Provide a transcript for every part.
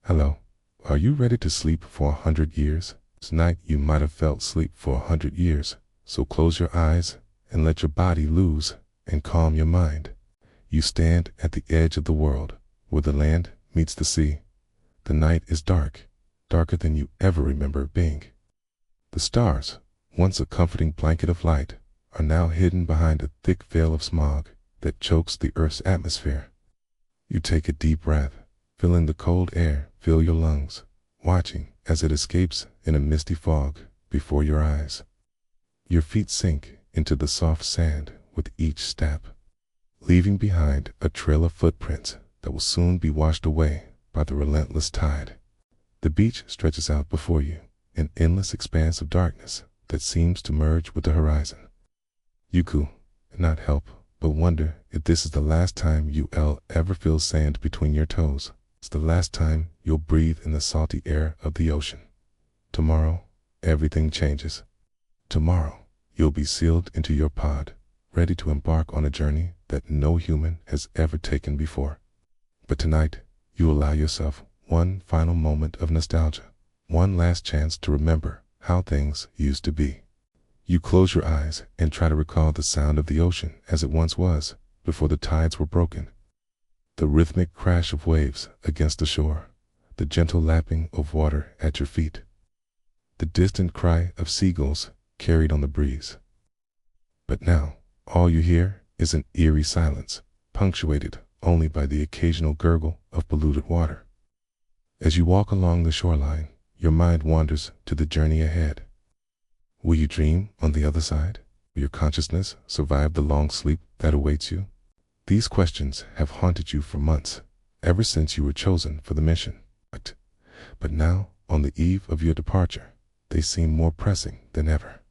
Hello. Are you ready to sleep for 100 years? Tonight you might have felt sleep for 100 years, so close your eyes and let your body loose and calm your mind. You stand at the edge of the world, where the land meets the sea. The night is dark, darker than you ever remember it being. The stars, once a comforting blanket of light, are now hidden behind a thick veil of smog that chokes the Earth's atmosphere. You take a deep breath, feeling the cold air fill your lungs, watching as it escapes in a misty fog before your eyes. Your feet sink into the soft sand with each step, leaving behind a trail of footprints that will soon be washed away by the relentless tide. The beach stretches out before you, an endless expanse of darkness that seems to merge with the horizon. You cannot help but wonder if this is the last time you'll ever feel sand between your toes. It's the last time you'll breathe in the salty air of the ocean. Tomorrow, everything changes. Tomorrow, you'll be sealed into your pod, ready to embark on a journey that no human has ever taken before. But tonight, you allow yourself one final moment of nostalgia, one last chance to remember how things used to be. You close your eyes and try to recall the sound of the ocean as it once was, before the tides were broken. The rhythmic crash of waves against the shore, the gentle lapping of water at your feet, the distant cry of seagulls carried on the breeze. But now, all you hear is an eerie silence, punctuated only by the occasional gurgle of polluted water. As you walk along the shoreline, your mind wanders to the journey ahead. Will you dream on the other side? Will your consciousness survive the long sleep that awaits you? These questions have haunted you for months, ever since you were chosen for the mission. But now, on the eve of your departure, they seem more pressing than ever.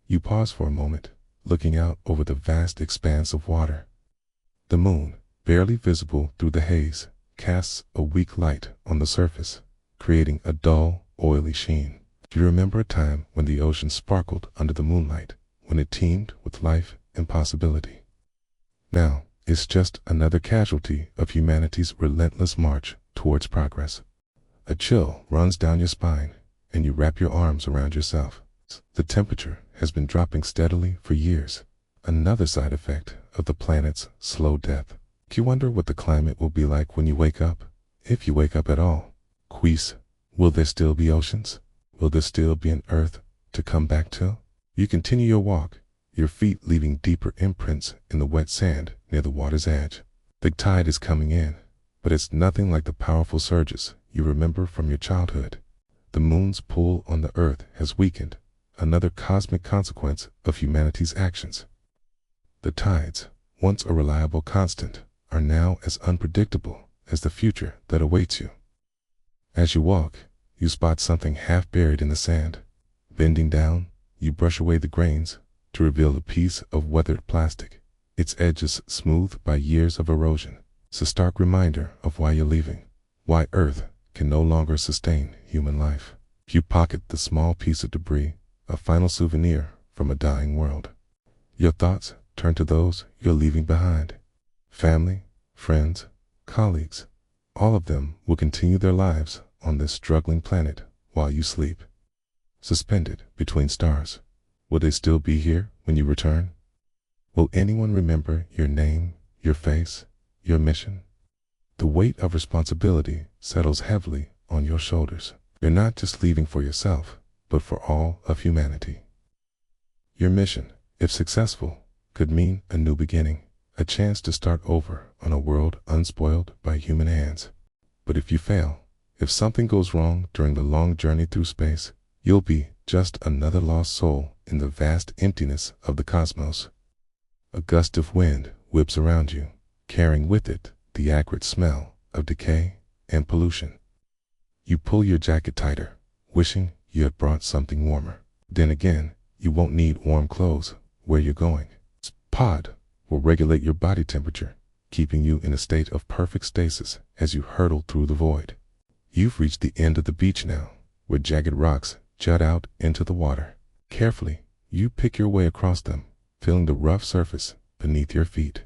You pause for a moment, looking out over the vast expanse of water. The moon, barely visible through the haze, casts a weak light on the surface, creating a dull, oily sheen. You remember a time when the ocean sparkled under the moonlight, when it teemed with life and possibility. Now, it's just another casualty of humanity's relentless march towards progress. A chill runs down your spine, and you wrap your arms around yourself. The temperature has been dropping steadily for years, another side effect of the planet's slow death. You wonder what the climate will be like when you wake up, if you wake up at all. Will there still be oceans? Will there still be an Earth to come back to? You continue your walk, your feet leaving deeper imprints in the wet sand near the water's edge. The tide is coming in, but it's nothing like the powerful surges you remember from your childhood. The moon's pull on the Earth has weakened, another cosmic consequence of humanity's actions. The tides, once a reliable constant, are now as unpredictable as the future that awaits you. As you walk, you spot something half buried in the sand. Bending down, you brush away the grains to reveal a piece of weathered plastic, its edges smoothed by years of erosion. It's a stark reminder of why you're leaving, why Earth can no longer sustain human life. You pocket the small piece of debris, a final souvenir from a dying world. Your thoughts turn to those you're leaving behind. Family, friends, colleagues, all of them will continue their lives on this struggling planet while you sleep. Suspended between stars, will they still be here when you return? Will anyone remember your name, your face, your mission? The weight of responsibility settles heavily on your shoulders. You're not just leaving for yourself, but for all of humanity. Your mission, if successful, could mean a new beginning, a chance to start over on a world unspoiled by human hands. But if you fail, if something goes wrong during the long journey through space, you'll be just another lost soul in the vast emptiness of the cosmos. A gust of wind whips around you, carrying with it the acrid smell of decay and pollution. You pull your jacket tighter, wishing you had brought something warmer. Then again, you won't need warm clothes where you're going. Pod will regulate your body temperature, keeping you in a state of perfect stasis as you hurtle through the void. You've reached the end of the beach now, where jagged rocks jut out into the water. Carefully, you pick your way across them, feeling the rough surface beneath your feet.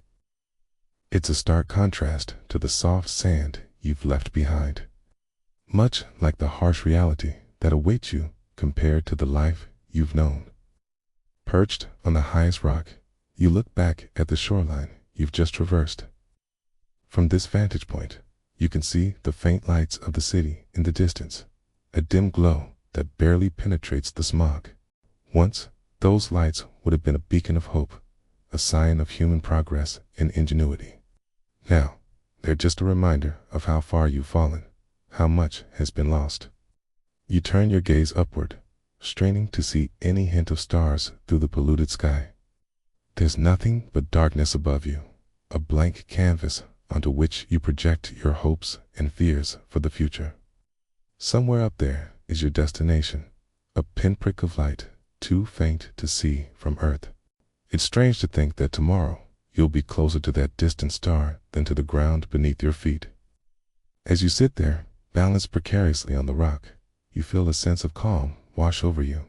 It's a stark contrast to the soft sand you've left behind. much like the harsh reality that awaits you compared to the life you've known. Perched on the highest rock, you look back at the shoreline you've just traversed. From this vantage point, you can see the faint lights of the city in the distance, a dim glow that barely penetrates the smog. Once, those lights would have been a beacon of hope, a sign of human progress and ingenuity. Now, they're just a reminder of how far you've fallen, how much has been lost. You turn your gaze upward, straining to see any hint of stars through the polluted sky. There's nothing but darkness above you, a blank canvas onto which you project your hopes and fears for the future. Somewhere up there is your destination, a pinprick of light too faint to see from Earth. It's strange to think that tomorrow you'll be closer to that distant star than to the ground beneath your feet. As you sit there, balanced precariously on the rock, you feel a sense of calm wash over you.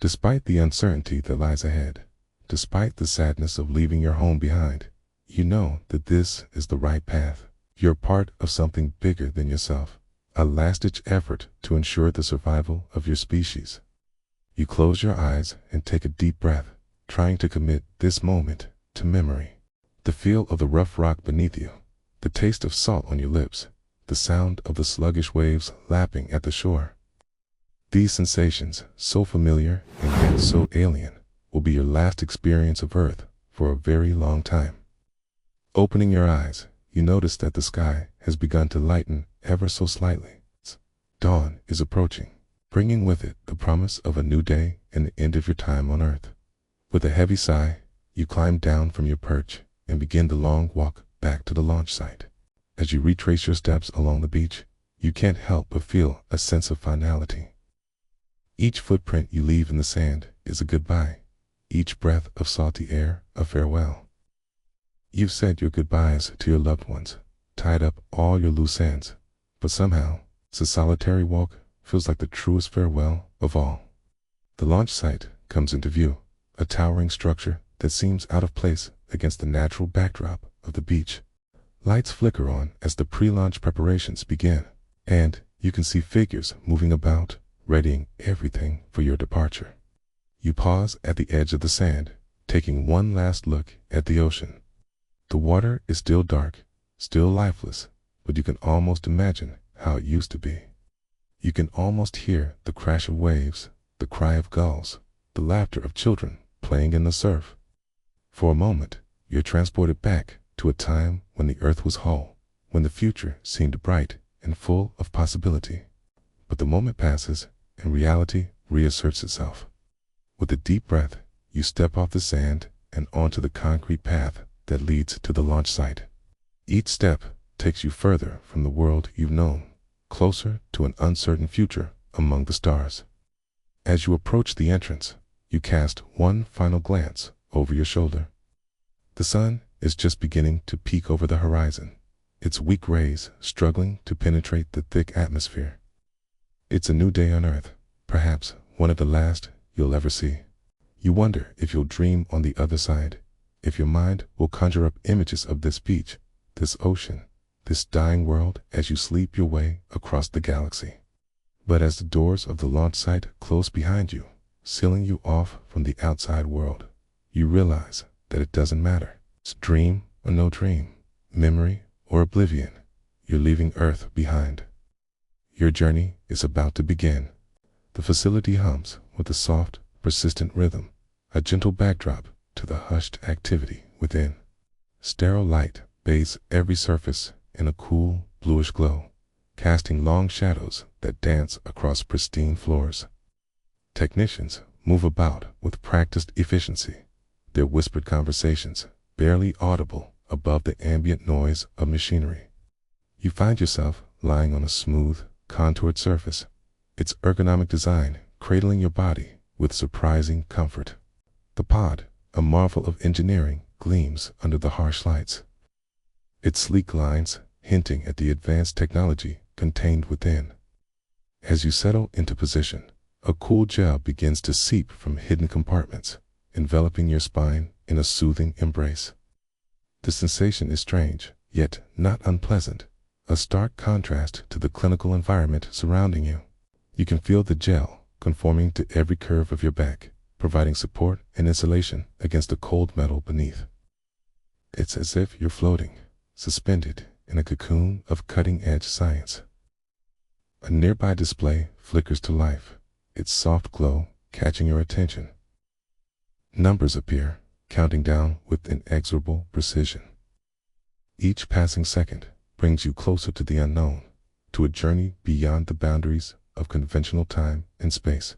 Despite the uncertainty that lies ahead, despite the sadness of leaving your home behind, you know that this is the right path. You're part of something bigger than yourself, a last-ditch effort to ensure the survival of your species. You close your eyes and take a deep breath, trying to commit this moment to memory. The feel of the rough rock beneath you, the taste of salt on your lips, the sound of the sluggish waves lapping at the shore. These sensations, so familiar and yet so alien, will be your last experience of Earth for a very long time. Opening your eyes, you notice that the sky has begun to lighten ever so slightly. Dawn is approaching, bringing with it the promise of a new day and the end of your time on Earth. With a heavy sigh, you climb down from your perch and begin the long walk back to the launch site. As you retrace your steps along the beach, you can't help but feel a sense of finality. Each footprint you leave in the sand is a goodbye, each breath of salty air a farewell. You've said your goodbyes to your loved ones, tied up all your loose ends, but somehow, the solitary walk feels like the truest farewell of all. The launch site comes into view, a towering structure that seems out of place against the natural backdrop of the beach. Lights flicker on as the pre-launch preparations begin, and you can see figures moving about, readying everything for your departure. You pause at the edge of the sand, taking one last look at the ocean. The water is still dark, still lifeless, but you can almost imagine how it used to be. You can almost hear the crash of waves, the cry of gulls, the laughter of children playing in the surf. For a moment, you're transported back to a time when the Earth was whole, when the future seemed bright and full of possibility. But the moment passes, and reality reasserts itself. With a deep breath, you step off the sand and onto the concrete path that leads to the launch site. Each step takes you further from the world you've known, closer to an uncertain future among the stars. As you approach the entrance, you cast one final glance over your shoulder. The sun is just beginning to peek over the horizon, its weak rays struggling to penetrate the thick atmosphere. It's a new day on Earth, perhaps one of the last you'll ever see. You wonder if you'll dream on the other side, if your mind will conjure up images of this beach, this ocean, this dying world as you sleep your way across the galaxy. But as the doors of the launch site close behind you, sealing you off from the outside world, you realize that it doesn't matter. It's dream or no dream, memory or oblivion, you're leaving Earth behind. Your journey is about to begin. The facility hums with a soft, persistent rhythm, a gentle backdrop to the hushed activity within. Sterile light bathes every surface in a cool, bluish glow, casting long shadows that dance across pristine floors. Technicians move about with practiced efficiency, their whispered conversations barely audible above the ambient noise of machinery. You find yourself lying on a smooth, contoured surface, its ergonomic design cradling your body with surprising comfort. The pod, a marvel of engineering, gleams under the harsh lights, its sleek lines hinting at the advanced technology contained within. As you settle into position, a cool gel begins to seep from hidden compartments, enveloping your spine in a soothing embrace. The sensation is strange, yet not unpleasant, a stark contrast to the clinical environment surrounding you. You can feel the gel conforming to every curve of your back, providing support and insulation against the cold metal beneath. It's as if you're floating, suspended in a cocoon of cutting-edge science. A nearby display flickers to life, its soft glow catching your attention. Numbers appear, counting down with inexorable precision. Each passing second brings you closer to the unknown, to a journey beyond the boundaries of conventional time and space.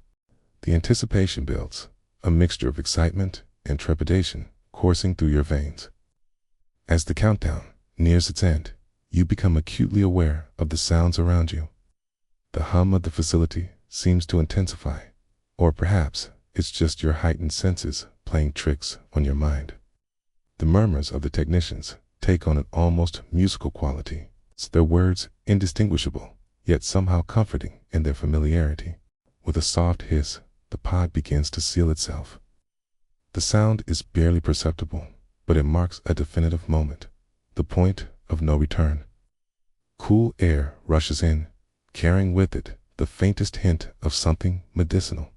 The anticipation builds, a mixture of excitement and trepidation coursing through your veins. As the countdown nears its end, you become acutely aware of the sounds around you. The hum of the facility seems to intensify, or perhaps it's just your heightened senses playing tricks on your mind. The murmurs of the technicians take on an almost musical quality, their words indistinguishable, yet somehow comforting in their familiarity. With a soft hiss, the pod begins to seal itself. The sound is barely perceptible, but it marks a definitive moment, the point of no return. Cool air rushes in, carrying with it the faintest hint of something medicinal.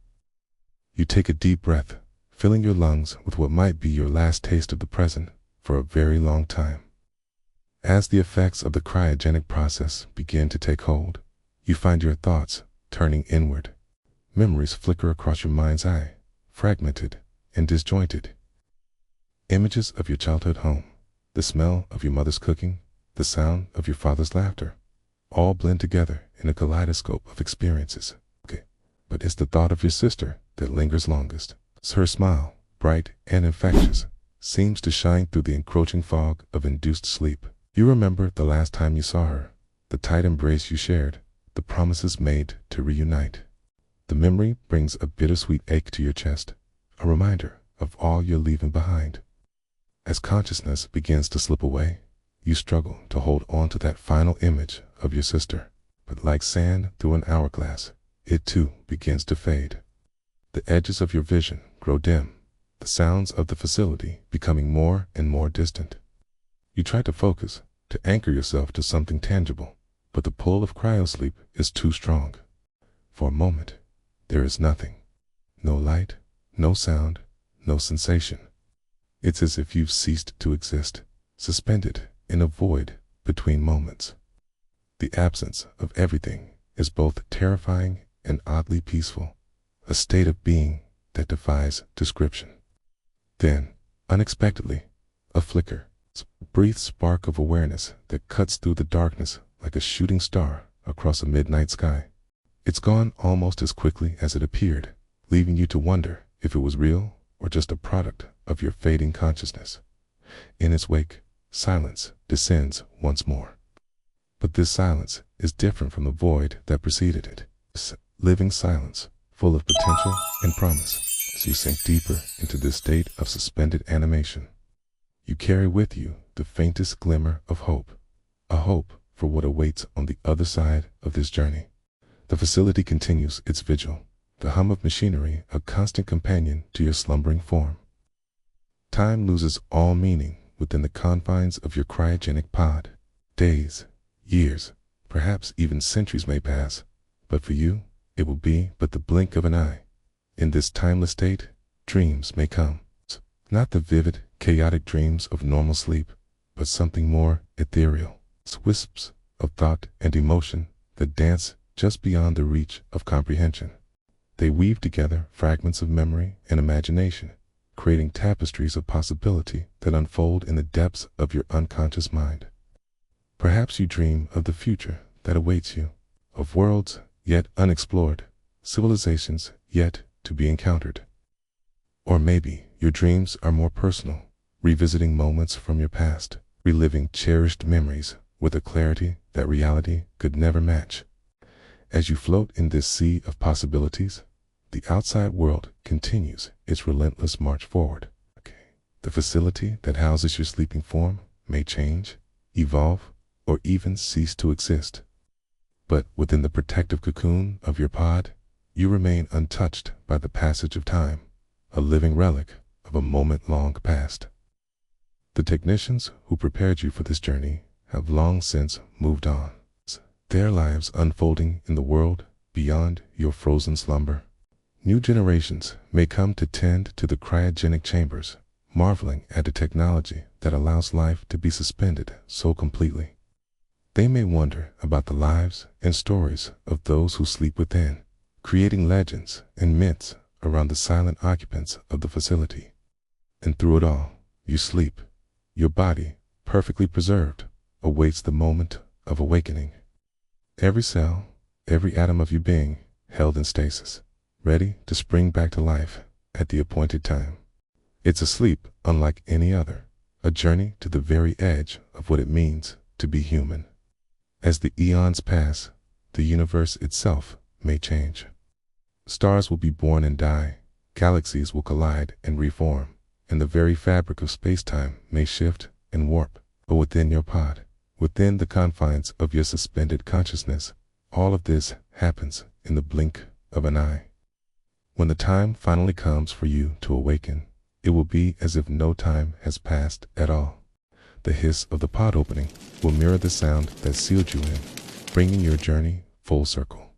You take a deep breath, filling your lungs with what might be your last taste of the present for a very long time. As the effects of the cryogenic process begin to take hold, you find your thoughts turning inward. Memories flicker across your mind's eye, fragmented and disjointed. Images of your childhood home, the smell of your mother's cooking, the sound of your father's laughter, all blend together in a kaleidoscope of experiences. But it's the thought of your sister that lingers longest. Her smile, bright and infectious, seems to shine through the encroaching fog of induced sleep. You remember the last time you saw her, the tight embrace you shared, the promises made to reunite. The memory brings a bittersweet ache to your chest, a reminder of all you're leaving behind. As consciousness begins to slip away, you struggle to hold on to that final image of your sister. But like sand through an hourglass, it too begins to fade. The edges of your vision grow dim, the sounds of the facility becoming more and more distant. You try to focus, to anchor yourself to something tangible, but the pull of cryosleep is too strong. For a moment, there is nothing. No light, no sound, no sensation. It's as if you've ceased to exist, suspended in a void between moments. The absence of everything is both terrifying and oddly peaceful, a state of being that defies description. Then, unexpectedly, a flicker, a brief spark of awareness that cuts through the darkness like a shooting star across a midnight sky. It's gone almost as quickly as it appeared, leaving you to wonder if it was real or just a product of your fading consciousness. In its wake, silence descends once more. But this silence is different from the void that preceded it. Living silence, full of potential and promise, as you sink deeper into this state of suspended animation. You carry with you the faintest glimmer of hope, a hope for what awaits on the other side of this journey. The facility continues its vigil, the hum of machinery a constant companion to your slumbering form. Time loses all meaning within the confines of your cryogenic pod. Days, years, perhaps even centuries may pass, but for you, it will be but the blink of an eye. In this timeless state, dreams may come. Not the vivid, chaotic dreams of normal sleep, but something more ethereal. Wisps of thought and emotion that dance just beyond the reach of comprehension. They weave together fragments of memory and imagination, creating tapestries of possibility that unfold in the depths of your unconscious mind. Perhaps you dream of the future that awaits you, of worlds yet unexplored, civilizations yet to be encountered. Or maybe your dreams are more personal, revisiting moments from your past, reliving cherished memories with a clarity that reality could never match. As you float in this sea of possibilities, the outside world continues its relentless march forward. The facility that houses your sleeping form may change, evolve, or even cease to exist. But within the protective cocoon of your pod, you remain untouched by the passage of time, a living relic of a moment long past. The technicians who prepared you for this journey have long since moved on, their lives unfolding in the world beyond your frozen slumber. New generations may come to tend to the cryogenic chambers, marveling at the technology that allows life to be suspended so completely. They may wonder about the lives and stories of those who sleep within, creating legends and myths around the silent occupants of the facility. And through it all, you sleep. Your body, perfectly preserved, awaits the moment of awakening. Every cell, every atom of your being held in stasis, ready to spring back to life at the appointed time. It's a sleep unlike any other, a journey to the very edge of what it means to be human. As the eons pass, the universe itself may change. Stars will be born and die, galaxies will collide and reform, and the very fabric of space-time may shift and warp. But within your pod, within the confines of your suspended consciousness, all of this happens in the blink of an eye. When the time finally comes for you to awaken, it will be as if no time has passed at all. The hiss of the pod opening will mirror the sound that sealed you in, bringing your journey full circle.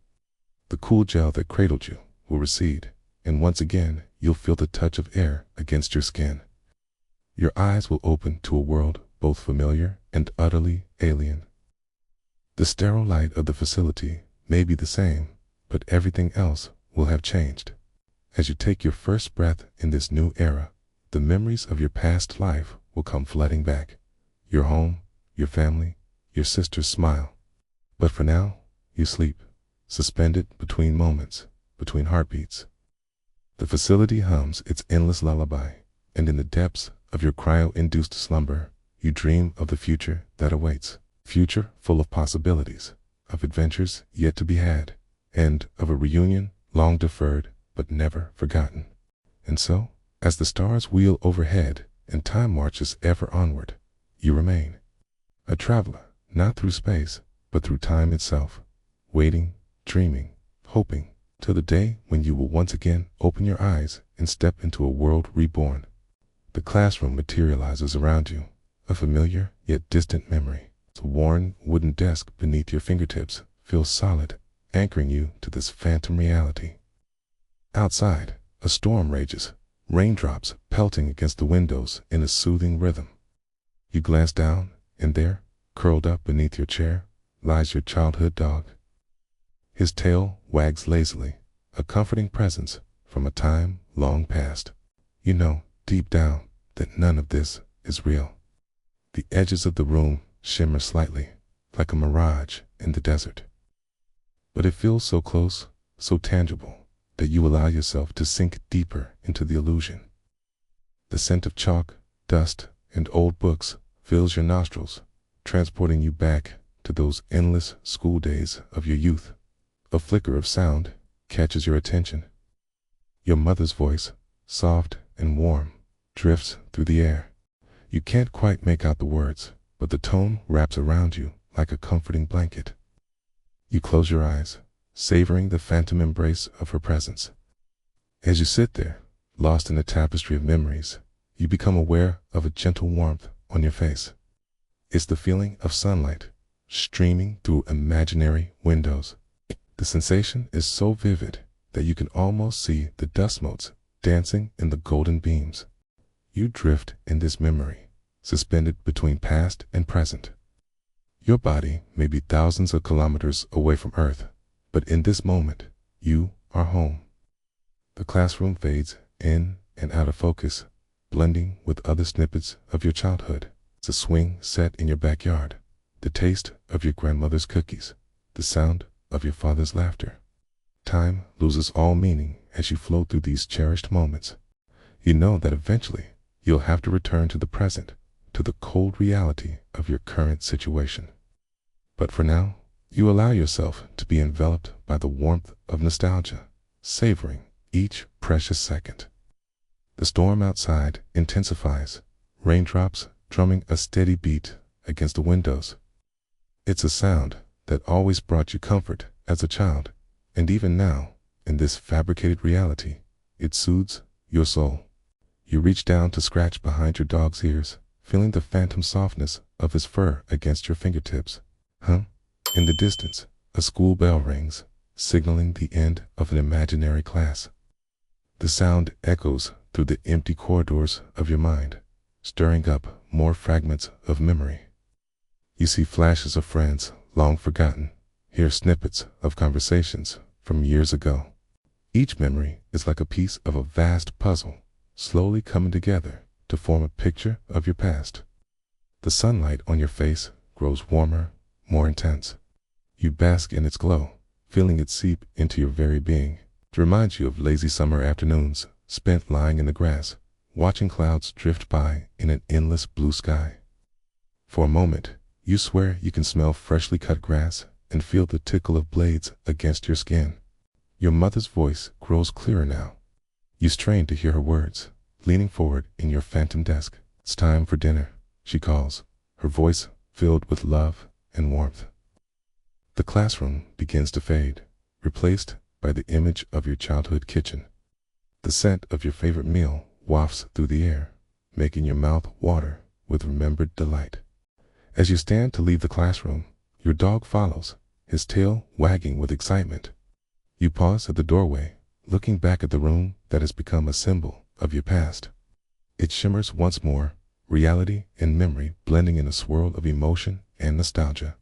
The cool gel that cradled you will recede, and once again you'll feel the touch of air against your skin. Your eyes will open to a world both familiar and utterly alien. The sterile light of the facility may be the same, but everything else will have changed. As you take your first breath in this new era, the memories of your past life will come flooding back. Your home, your family, your sister's smile. But for now, you sleep, suspended between moments, between heartbeats. The facility hums its endless lullaby, and in the depths of your cryo-induced slumber, you dream of the future that awaits. Future full of possibilities, of adventures yet to be had, and of a reunion long deferred but never forgotten. And so, as the stars wheel overhead and time marches ever onward, you remain a traveler, not through space, but through time itself, waiting, dreaming, hoping, till the day when you will once again open your eyes and step into a world reborn. The classroom materializes around you, a familiar yet distant memory. The worn wooden desk beneath your fingertips feels solid, anchoring you to this phantom reality. Outside, a storm rages, raindrops pelting against the windows in a soothing rhythm. You glance down, and there, curled up beneath your chair, lies your childhood dog. His tail wags lazily, a comforting presence from a time long past. You know, deep down, that none of this is real. The edges of the room shimmer slightly, like a mirage in the desert. But it feels so close, so tangible, that you allow yourself to sink deeper into the illusion. The scent of chalk, dust, and old books fills your nostrils, transporting you back to those endless school days of your youth. A flicker of sound catches your attention. Your mother's voice, soft and warm, drifts through the air. You can't quite make out the words, but the tone wraps around you like a comforting blanket. You close your eyes, savoring the phantom embrace of her presence. As you sit there, lost in a tapestry of memories, you become aware of a gentle warmth on your face. It's the feeling of sunlight streaming through imaginary windows. The sensation is so vivid that you can almost see the dust motes dancing in the golden beams. You drift in this memory, suspended between past and present. Your body may be thousands of kilometers away from Earth, but in this moment, you are home. The classroom fades in and out of focus, blending with other snippets of your childhood. It's a swing set in your backyard, the taste of your grandmother's cookies, the sound of your father's laughter. Time loses all meaning as you flow through these cherished moments. You know that eventually you'll have to return to the present, to the cold reality of your current situation. But for now, you allow yourself to be enveloped by the warmth of nostalgia, savoring each precious second. The storm outside intensifies, raindrops drumming a steady beat against the windows. It's a sound that always brought you comfort as a child, and even now, in this fabricated reality, it soothes your soul. You reach down to scratch behind your dog's ears, feeling the phantom softness of his fur against your fingertips. In the distance, a school bell rings, signaling the end of an imaginary class. The sound echoes through the empty corridors of your mind, stirring up more fragments of memory. You see flashes of friends long forgotten, hear snippets of conversations from years ago. Each memory is like a piece of a vast puzzle, slowly coming together to form a picture of your past. The sunlight on your face grows warmer, more intense. You bask in its glow, feeling it seep into your very being. It reminds you of lazy summer afternoons spent lying in the grass, watching clouds drift by in an endless blue sky. For a moment, you swear you can smell freshly cut grass and feel the tickle of blades against your skin. Your mother's voice grows clearer now. You strain to hear her words, leaning forward in your phantom desk. "It's time for dinner," she calls, her voice filled with love and warmth. The classroom begins to fade, replaced by the image of your childhood kitchen. The scent of your favorite meal wafts through the air, making your mouth water with remembered delight. As you stand to leave the classroom, your dog follows, his tail wagging with excitement. You pause at the doorway, looking back at the room that has become a symbol of your past. It shimmers once more, reality and memory blending in a swirl of emotion and nostalgia.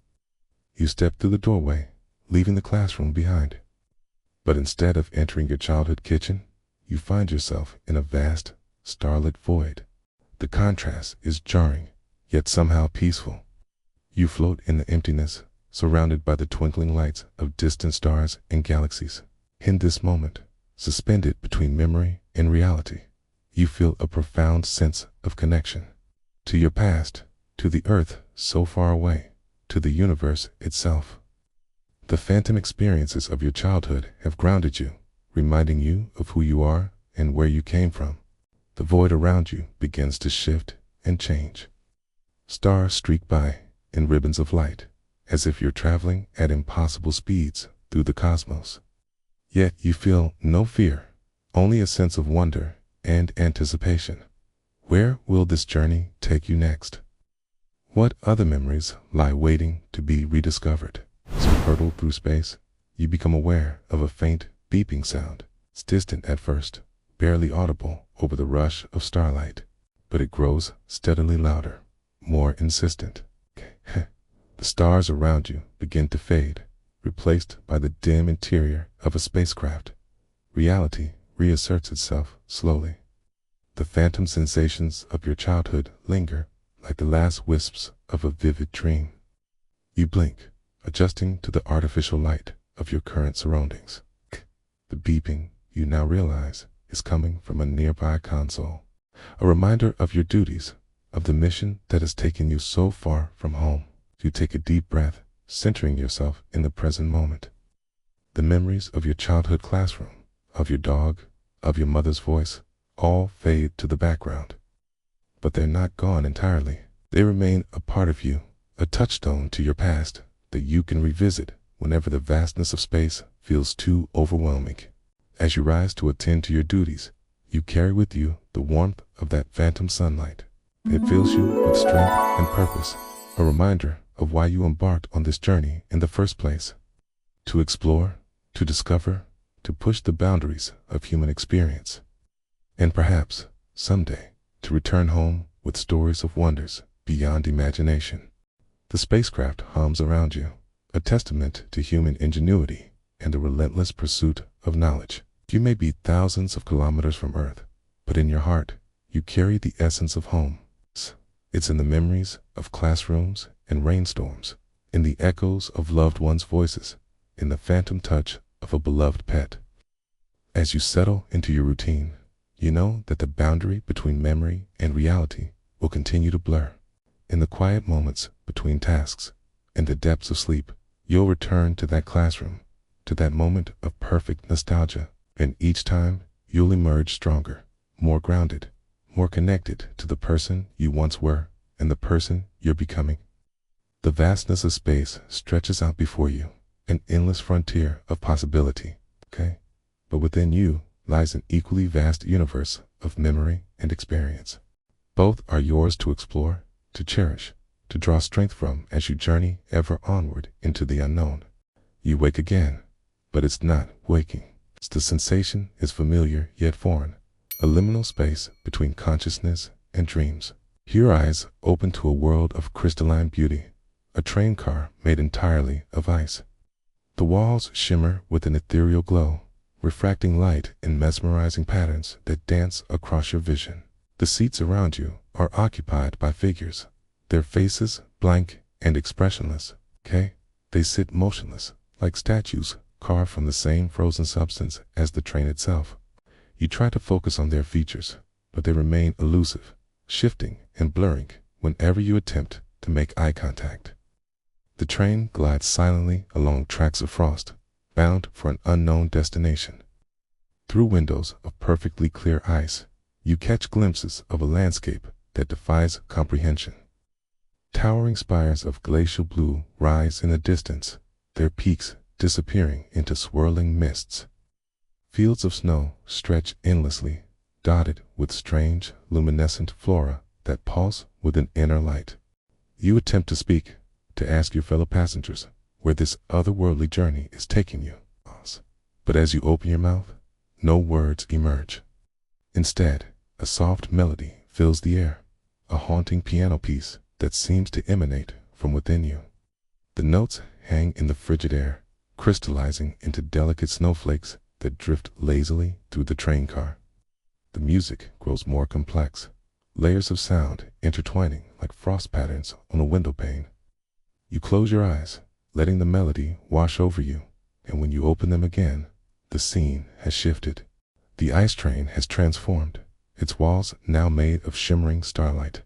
You step through the doorway, leaving the classroom behind. But instead of entering your childhood kitchen, you find yourself in a vast, starlit void. The contrast is jarring, yet somehow peaceful. You float in the emptiness, surrounded by the twinkling lights of distant stars and galaxies. In this moment, suspended between memory and reality, you feel a profound sense of connection. To your past, to the earth so far away, to the universe itself. The phantom experiences of your childhood have grounded you, reminding you of who you are and where you came from. The void around you begins to shift and change. Stars streak by in ribbons of light, as if you're traveling at impossible speeds through the cosmos. Yet you feel no fear, only a sense of wonder and anticipation. Where will this journey take you next? What other memories lie waiting to be rediscovered? As you hurtle through space, you become aware of a faint beeping sound. It's distant at first, barely audible over the rush of starlight, but it grows steadily louder, more insistent. The stars around you begin to fade, replaced by the dim interior of a spacecraft. Reality reasserts itself slowly. The phantom sensations of your childhood linger like the last wisps of a vivid dream. You blink, adjusting to the artificial light of your current surroundings. The beeping, you now realize, is coming from a nearby console, a reminder of your duties, of the mission that has taken you so far from home. You take a deep breath, centering yourself in the present moment. The memories of your childhood classroom, of your dog, of your mother's voice, all fade to the background. But they're not gone entirely. They remain a part of you, a touchstone to your past that you can revisit whenever the vastness of space feels too overwhelming. As you rise to attend to your duties, you carry with you the warmth of that phantom sunlight. It fills you with strength and purpose, a reminder of why you embarked on this journey in the first place. To explore, to discover, to push the boundaries of human experience. And perhaps, someday, to return home with stories of wonders beyond imagination. The spacecraft hums around you, a testament to human ingenuity and the relentless pursuit of knowledge. You may be thousands of kilometers from Earth, but in your heart, you carry the essence of home. It's in the memories of classrooms and rainstorms, in the echoes of loved ones' voices, in the phantom touch of a beloved pet. As you settle into your routine, you know that the boundary between memory and reality will continue to blur. In the quiet moments between tasks, in the depths of sleep, you'll return to that classroom, to that moment of perfect nostalgia, and each time you'll emerge stronger, more grounded, more connected to the person you once were and the person you're becoming. The vastness of space stretches out before you, an endless frontier of possibility, But within you lies an equally vast universe of memory and experience. Both are yours to explore, to cherish, to draw strength from as you journey ever onward into the unknown. You wake again, but it's not waking. The sensation is familiar yet foreign, a liminal space between consciousness and dreams. Your eyes open to a world of crystalline beauty, a train car made entirely of ice. The walls shimmer with an ethereal glow, refracting light in mesmerizing patterns that dance across your vision. The seats around you are occupied by figures, their faces blank and expressionless. They sit motionless, like statues carved from the same frozen substance as the train itself. You try to focus on their features, but they remain elusive, shifting and blurring whenever you attempt to make eye contact. The train glides silently along tracks of frost, bound for an unknown destination. Through windows of perfectly clear ice, you catch glimpses of a landscape that defies comprehension. Towering spires of glacial blue rise in the distance, their peaks disappearing into swirling mists. Fields of snow stretch endlessly, dotted with strange, luminescent flora that pulse with an inner light. You attempt to speak, to ask your fellow passengers where this otherworldly journey is taking you. But as you open your mouth, no words emerge. Instead, a soft melody fills the air, a haunting piano piece that seems to emanate from within you. The notes hang in the frigid air, crystallizing into delicate snowflakes that drift lazily through the train car. The music grows more complex, layers of sound intertwining like frost patterns on a window pane. You close your eyes, letting the melody wash over you, and when you open them again, the scene has shifted. The ice train has transformed, its walls now made of shimmering starlight.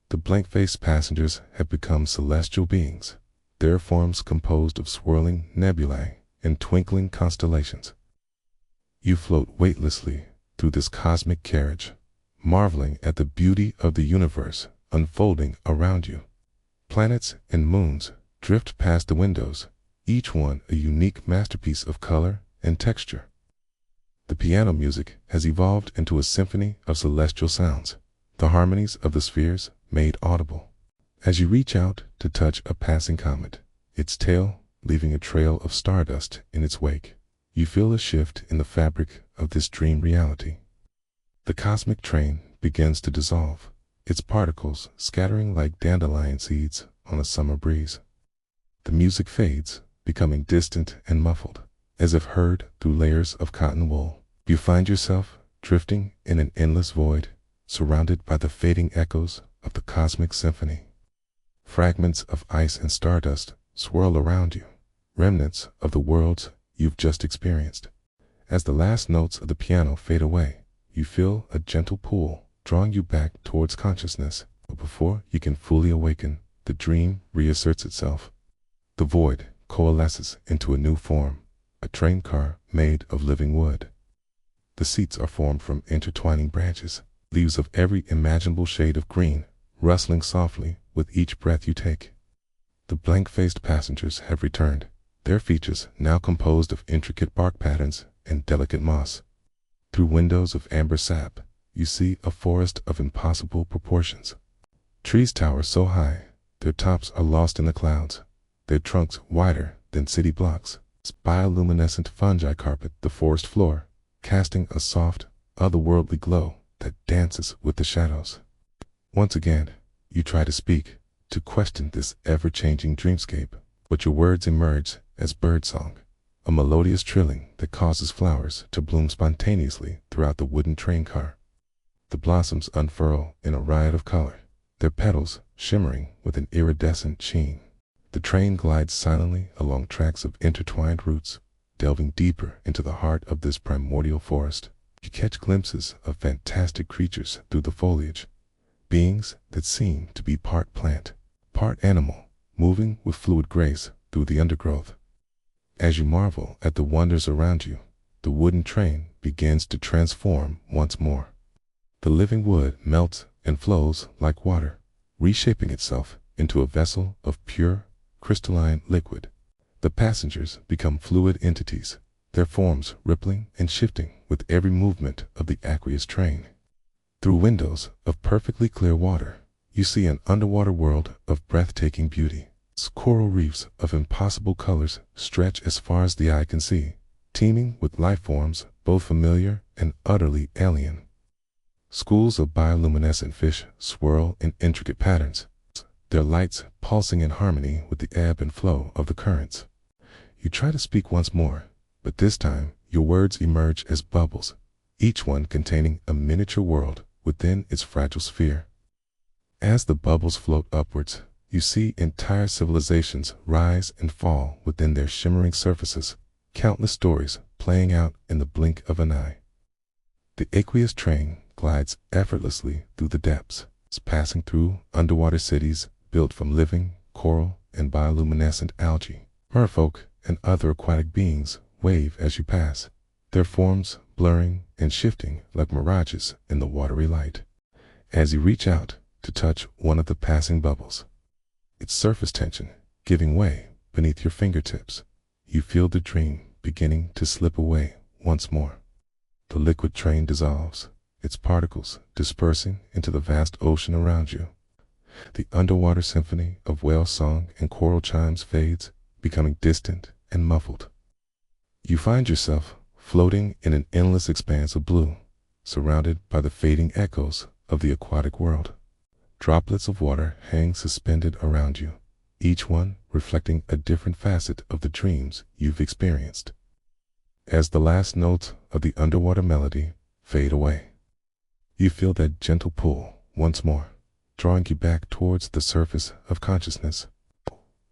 The blank-faced passengers have become celestial beings, their forms composed of swirling nebulae and twinkling constellations. You float weightlessly through this cosmic carriage, marveling at the beauty of the universe unfolding around you. Planets and moons drift past the windows, each one a unique masterpiece of color and texture. The piano music has evolved into a symphony of celestial sounds, the harmonies of the spheres made audible. As you reach out to touch a passing comet, its tail leaving a trail of stardust in its wake, you feel a shift in the fabric of this dream reality. The cosmic train begins to dissolve, its particles scattering like dandelion seeds on a summer breeze. The music fades, becoming distant and muffled, as if heard through layers of cotton wool. You find yourself drifting in an endless void, surrounded by the fading echoes of the cosmic symphony. Fragments of ice and stardust swirl around you, remnants of the worlds you've just experienced. As the last notes of the piano fade away, you feel a gentle pull drawing you back towards consciousness, but before you can fully awaken, the dream reasserts itself. The void coalesces into a new form, a train car made of living wood. The seats are formed from intertwining branches, leaves of every imaginable shade of green, rustling softly with each breath you take. The blank-faced passengers have returned, their features now composed of intricate bark patterns and delicate moss. Through windows of amber sap, you see a forest of impossible proportions. Trees tower so high, their tops are lost in the clouds, their trunks wider than city blocks. Bioluminescent fungi carpet the forest floor, casting a soft, otherworldly glow that dances with the shadows. Once again, you try to speak, to question this ever-changing dreamscape, but your words emerge as birdsong, a melodious trilling that causes flowers to bloom spontaneously throughout the wooden train car. The blossoms unfurl in a riot of color, their petals shimmering with an iridescent sheen. The train glides silently along tracks of intertwined roots, delving deeper into the heart of this primordial forest. You catch glimpses of fantastic creatures through the foliage, beings that seem to be part plant, part animal, moving with fluid grace through the undergrowth. As you marvel at the wonders around you, the wooden train begins to transform once more. The living wood melts and flows like water, reshaping itself into a vessel of pure, crystalline liquid. The passengers become fluid entities, their forms rippling and shifting with every movement of the aqueous train. Through windows of perfectly clear water, You see an underwater world of breathtaking beauty. Coral reefs of impossible colors stretch as far as the eye can see, teeming with life forms both familiar and utterly alien. Schools of bioluminescent fish swirl in intricate patterns, their lights pulsing in harmony with the ebb and flow of the currents. You try to speak once more, but this time your words emerge as bubbles, each one containing a miniature world within its fragile sphere. As the bubbles float upwards, you see entire civilizations rise and fall within their shimmering surfaces, countless stories playing out in the blink of an eye. The aqueous train glides effortlessly through the depths, passing through underwater cities built from living coral and bioluminescent algae. Merfolk and other aquatic beings wave as you pass, their forms blurring and shifting like mirages in the watery light. As you reach out to touch one of the passing bubbles, its surface tension giving way beneath your fingertips, you feel the dream beginning to slip away once more. The liquid train dissolves, its particles dispersing into the vast ocean around you. The underwater symphony of whale song and coral chimes fades, becoming distant and muffled. You find yourself floating in an endless expanse of blue, surrounded by the fading echoes of the aquatic world. Droplets of water hang suspended around you, each one reflecting a different facet of the dreams you've experienced. As the last notes of the underwater melody fade away, you feel that gentle pull once more, drawing you back towards the surface of consciousness.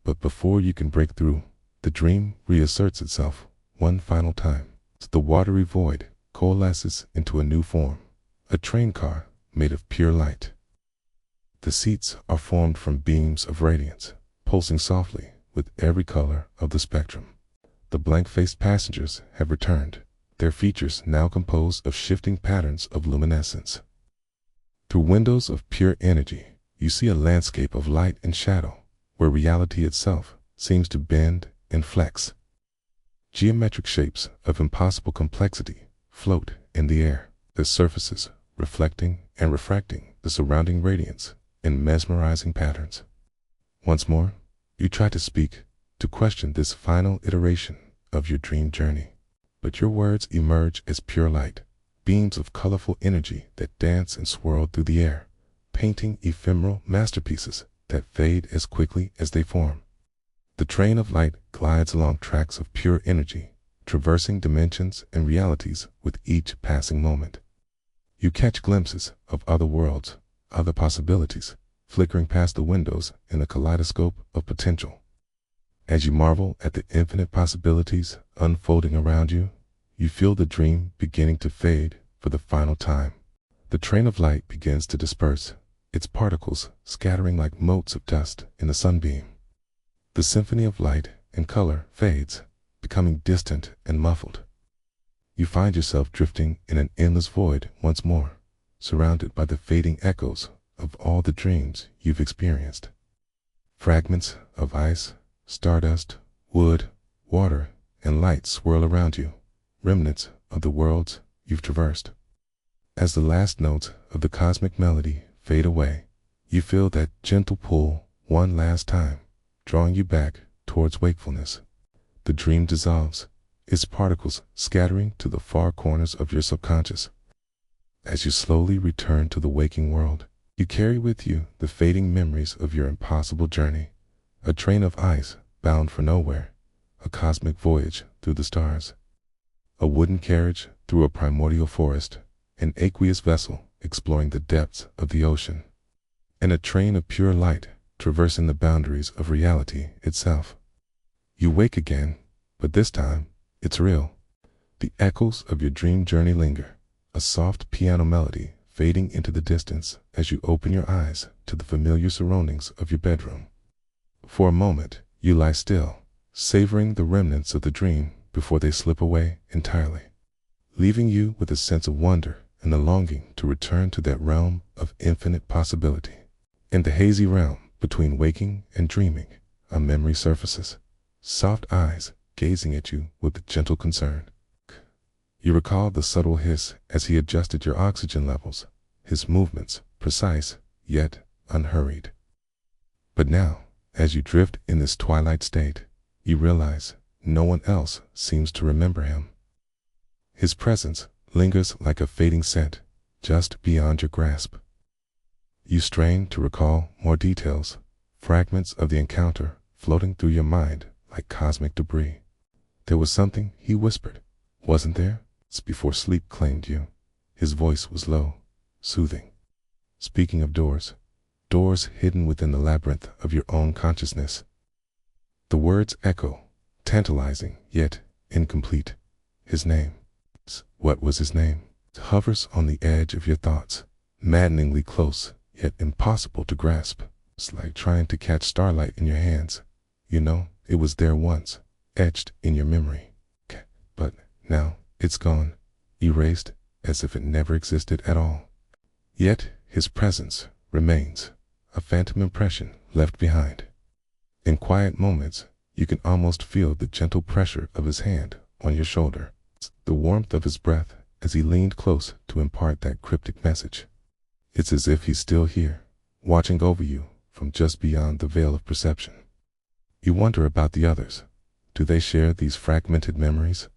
But before you can break through, the dream reasserts itself one final time. The watery void coalesces into a new form, a train car made of pure light. The seats are formed from beams of radiance, pulsing softly with every color of the spectrum. The blank-faced passengers have returned, their features now composed of shifting patterns of luminescence. Through windows of pure energy, you see a landscape of light and shadow, where reality itself seems to bend and flex. Geometric shapes of impossible complexity float in the air, their surfaces reflecting and refracting the surrounding radiance in mesmerizing patterns. Once more, you try to speak, to question this final iteration of your dream journey, but your words emerge as pure light, beams of colorful energy that dance and swirl through the air, painting ephemeral masterpieces that fade as quickly as they form. The train of light glides along tracks of pure energy, traversing dimensions and realities with each passing moment. You catch glimpses of other worlds, other possibilities, flickering past the windows in a kaleidoscope of potential. As you marvel at the infinite possibilities unfolding around you, you feel the dream beginning to fade for the final time. The train of light begins to disperse, its particles scattering like motes of dust in the sunbeam. The symphony of light and color fades, becoming distant and muffled. You find yourself drifting in an endless void once more, surrounded by the fading echoes of all the dreams you've experienced. Fragments of ice, stardust, wood, water, and light swirl around you, remnants of the worlds you've traversed. As the last notes of the cosmic melody fade away, you feel that gentle pull one last time, drawing you back towards wakefulness. The dream dissolves, its particles scattering to the far corners of your subconscious. As you slowly return to the waking world, you carry with you the fading memories of your impossible journey, a train of ice bound for nowhere, a cosmic voyage through the stars, a wooden carriage through a primordial forest, an aqueous vessel exploring the depths of the ocean, and a train of pure light traversing the boundaries of reality itself. You wake again, but this time, it's real. The echoes of your dream journey linger, a soft piano melody fading into the distance as you open your eyes to the familiar surroundings of your bedroom. For a moment, you lie still, savoring the remnants of the dream before they slip away entirely, leaving you with a sense of wonder and the longing to return to that realm of infinite possibility. In the hazy realm between waking and dreaming, a memory surfaces, soft eyes gazing at you with gentle concern. You recall the subtle hiss as he adjusted your oxygen levels, his movements precise yet unhurried. But now, as you drift in this twilight state, you realize no one else seems to remember him. His presence lingers like a fading scent just beyond your grasp. You strain to recall more details, fragments of the encounter floating through your mind like cosmic debris. There was something he whispered, wasn't there? Before sleep claimed you. His voice was low, soothing. Speaking of doors, doors hidden within the labyrinth of your own consciousness. The words echo, tantalizing yet incomplete. His name. What was his name? It hovers on the edge of your thoughts, maddeningly close yet impossible to grasp. It's like trying to catch starlight in your hands. You know, it was there once, etched in your memory. But now it's gone, erased as if it never existed at all. Yet his presence remains, a phantom impression left behind. In quiet moments, you can almost feel the gentle pressure of his hand on your shoulder, the warmth of his breath as he leaned close to impart that cryptic message. It's as if he's still here, watching over you from just beyond the veil of perception. You wonder about the others. Do they share these fragmented memories?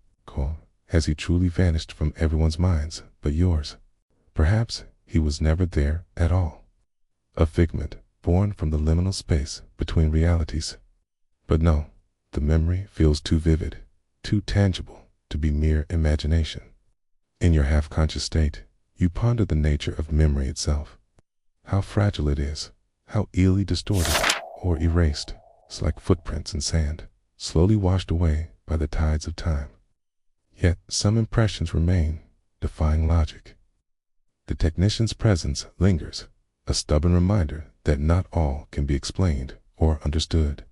Has he truly vanished from everyone's minds but yours? Perhaps he was never there at all. A figment born from the liminal space between realities. But no, the memory feels too vivid, too tangible to be mere imagination. In your half-conscious state, you ponder the nature of memory itself. How fragile it is, how easily distorted or erased. It's like footprints in sand, slowly washed away by the tides of time. Yet some impressions remain, defying logic. The technician's presence lingers, a stubborn reminder that not all can be explained or understood.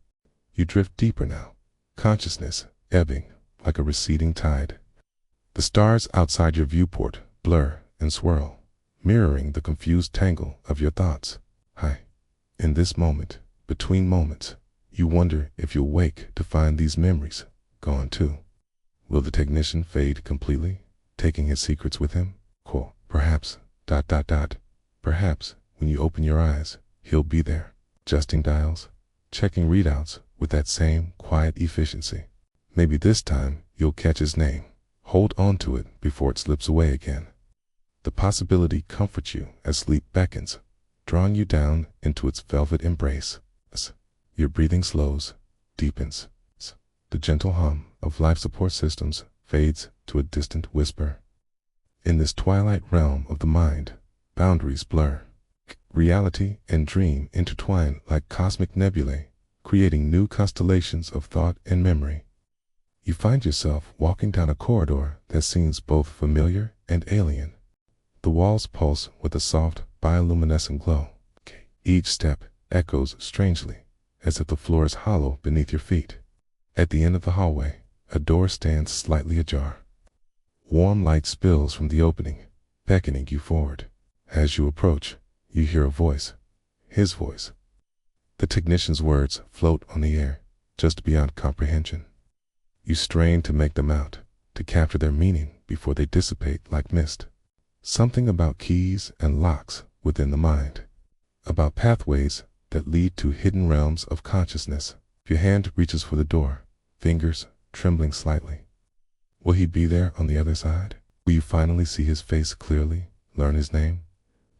You drift deeper now, consciousness ebbing like a receding tide. The stars outside your viewport blur and swirl, mirroring the confused tangle of your thoughts. In this moment, between moments, you wonder if you'll wake to find these memories gone too. Will the technician fade completely, taking his secrets with him? Perhaps, perhaps, when you open your eyes, he'll be there, adjusting dials, checking readouts with that same quiet efficiency. Maybe this time you'll catch his name. Hold on to it before it slips away again. The possibility comforts you as sleep beckons, drawing you down into its velvet embrace. Your breathing slows, deepens. The gentle hum of life support systems fades to a distant whisper. In this twilight realm of the mind, boundaries blur. Reality and dream intertwine like cosmic nebulae, creating new constellations of thought and memory. You find yourself walking down a corridor that seems both familiar and alien. The walls pulse with a soft, bioluminescent glow. Each step echoes strangely, as if the floor is hollow beneath your feet. At the end of the hallway, a door stands slightly ajar. Warm light spills from the opening, beckoning you forward. As you approach, you hear a voice, his voice. The technician's words float on the air, just beyond comprehension. You strain to make them out, to capture their meaning before they dissipate like mist. Something about keys and locks within the mind, about pathways that lead to hidden realms of consciousness. Your hand reaches for the door, fingers trembling slightly. Will he be there on the other side? Will you finally see his face clearly, learn his name?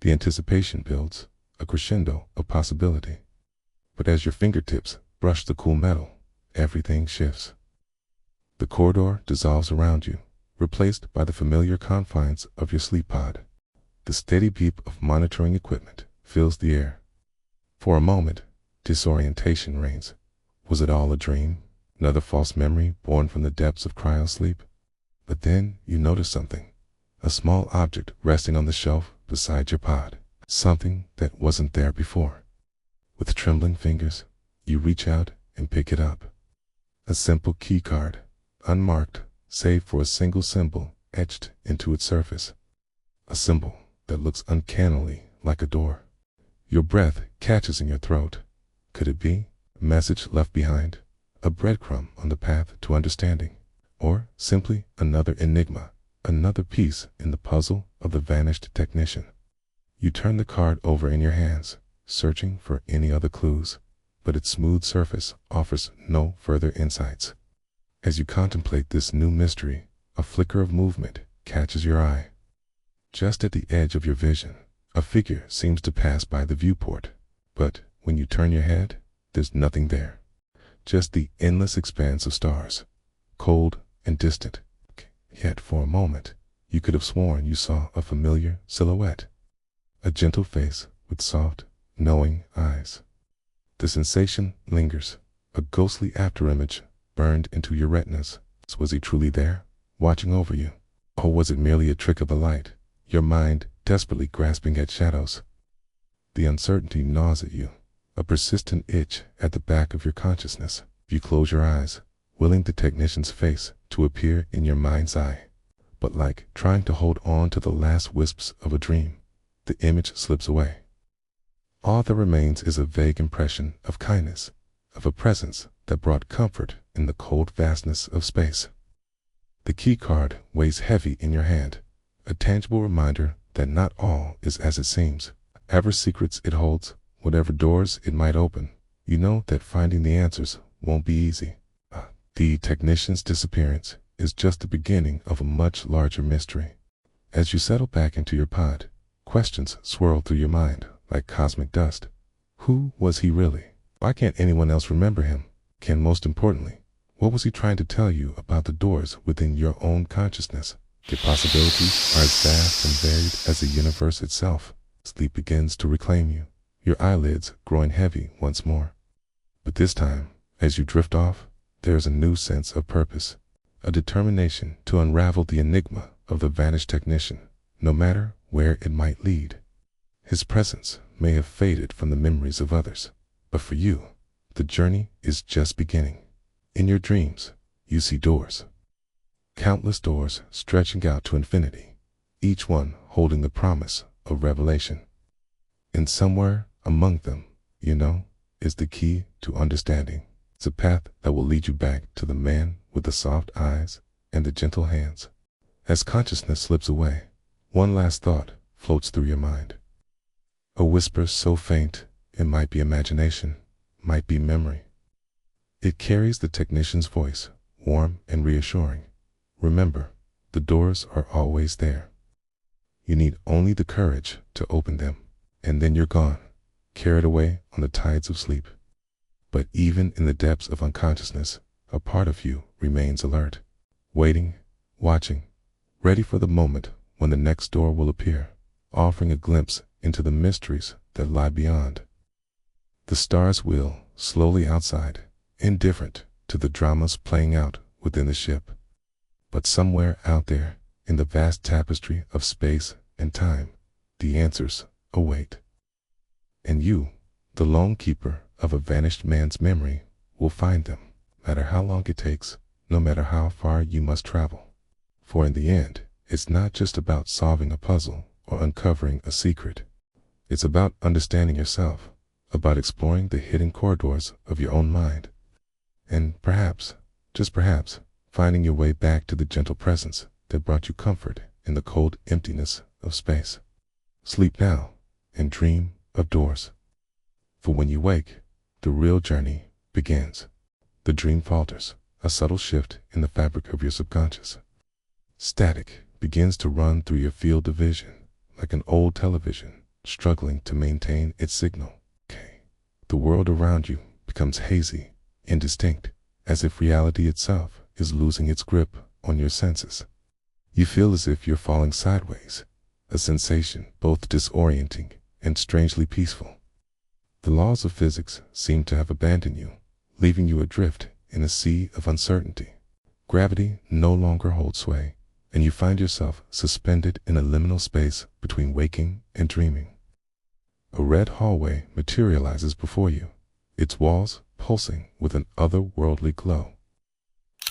The anticipation builds, a crescendo of possibility. But as your fingertips brush the cool metal, everything shifts. The corridor dissolves around you, replaced by the familiar confines of your sleep pod. The steady beep of monitoring equipment fills the air. For a moment, disorientation reigns. Was it all a dream? Another false memory born from the depths of cryosleep? But then you notice something. A small object resting on the shelf beside your pod. Something that wasn't there before. With trembling fingers, you reach out and pick it up. A simple key card, unmarked, save for a single symbol etched into its surface. A symbol that looks uncannily like a door. Your breath catches in your throat. Could it be a message left behind? A breadcrumb on the path to understanding? Or simply another enigma, another piece in the puzzle of the vanished technician? You turn the card over in your hands, searching for any other clues, but its smooth surface offers no further insights. As you contemplate this new mystery, a flicker of movement catches your eye. Just at the edge of your vision, a figure seems to pass by the viewport, but when you turn your head, there's nothing there. Just the endless expanse of stars, cold and distant. Yet for a moment, you could have sworn you saw a familiar silhouette. A gentle face with soft, knowing eyes. The sensation lingers, a ghostly afterimage burned into your retinas. Was he truly there, watching over you? Or was it merely a trick of the light, your mind desperately grasping at shadows? The uncertainty gnaws at you, a persistent itch at the back of your consciousness. You close your eyes, willing the technician's face to appear in your mind's eye. But like trying to hold on to the last wisps of a dream, the image slips away. All that remains is a vague impression of kindness, of a presence that brought comfort in the cold vastness of space. The key card weighs heavy in your hand, a tangible reminder that not all is as it seems. Whatever secrets it holds, whatever doors it might open, you know that finding the answers won't be easy. The technician's disappearance is just the beginning of a much larger mystery. As you settle back into your pod, questions swirl through your mind like cosmic dust. Who was he really? Why can't anyone else remember him? And most importantly, what was he trying to tell you about the doors within your own consciousness? The possibilities are as vast and varied as the universe itself. Sleep begins to reclaim you, your eyelids growing heavy once more. But this time, as you drift off, there is a new sense of purpose, a determination to unravel the enigma of the vanished technician, no matter where it might lead. His presence may have faded from the memories of others, but for you, the journey is just beginning. In your dreams, you see doors. Countless doors stretching out to infinity, each one holding the promise of revelation. And somewhere among them, is the key to understanding. It's a path that will lead you back to the man with the soft eyes and the gentle hands. As consciousness slips away, one last thought floats through your mind. A whisper so faint it might be imagination, might be memory. It carries the technician's voice, warm and reassuring. Remember, the doors are always there. You need only the courage to open them, and then you're gone, carried away on the tides of sleep. But even in the depths of unconsciousness, a part of you remains alert, waiting, watching, ready for the moment when the next door will appear, offering a glimpse into the mysteries that lie beyond. The stars wheel slowly outside, indifferent to the dramas playing out within the ship. But somewhere out there, in the vast tapestry of space and time, the answers await. And you, the lone keeper of a vanished man's memory, will find them, no matter how long it takes, no matter how far you must travel. For in the end, it's not just about solving a puzzle or uncovering a secret. It's about understanding yourself, about exploring the hidden corridors of your own mind, and perhaps, just perhaps, finding your way back to the gentle presence that brought you comfort in the cold emptiness of space. Sleep now and dream of doors. For when you wake, the real journey begins. The dream falters, a subtle shift in the fabric of your subconscious. Static begins to run through your field of vision, like an old television struggling to maintain its signal. The world around you becomes hazy, indistinct, as if reality itself is losing its grip on your senses. You feel as if you're falling sideways, a sensation both disorienting and strangely peaceful. The laws of physics seem to have abandoned you, leaving you adrift in a sea of uncertainty. Gravity no longer holds sway, and you find yourself suspended in a liminal space between waking and dreaming. A red hallway materializes before you, its walls pulsing with an otherworldly glow.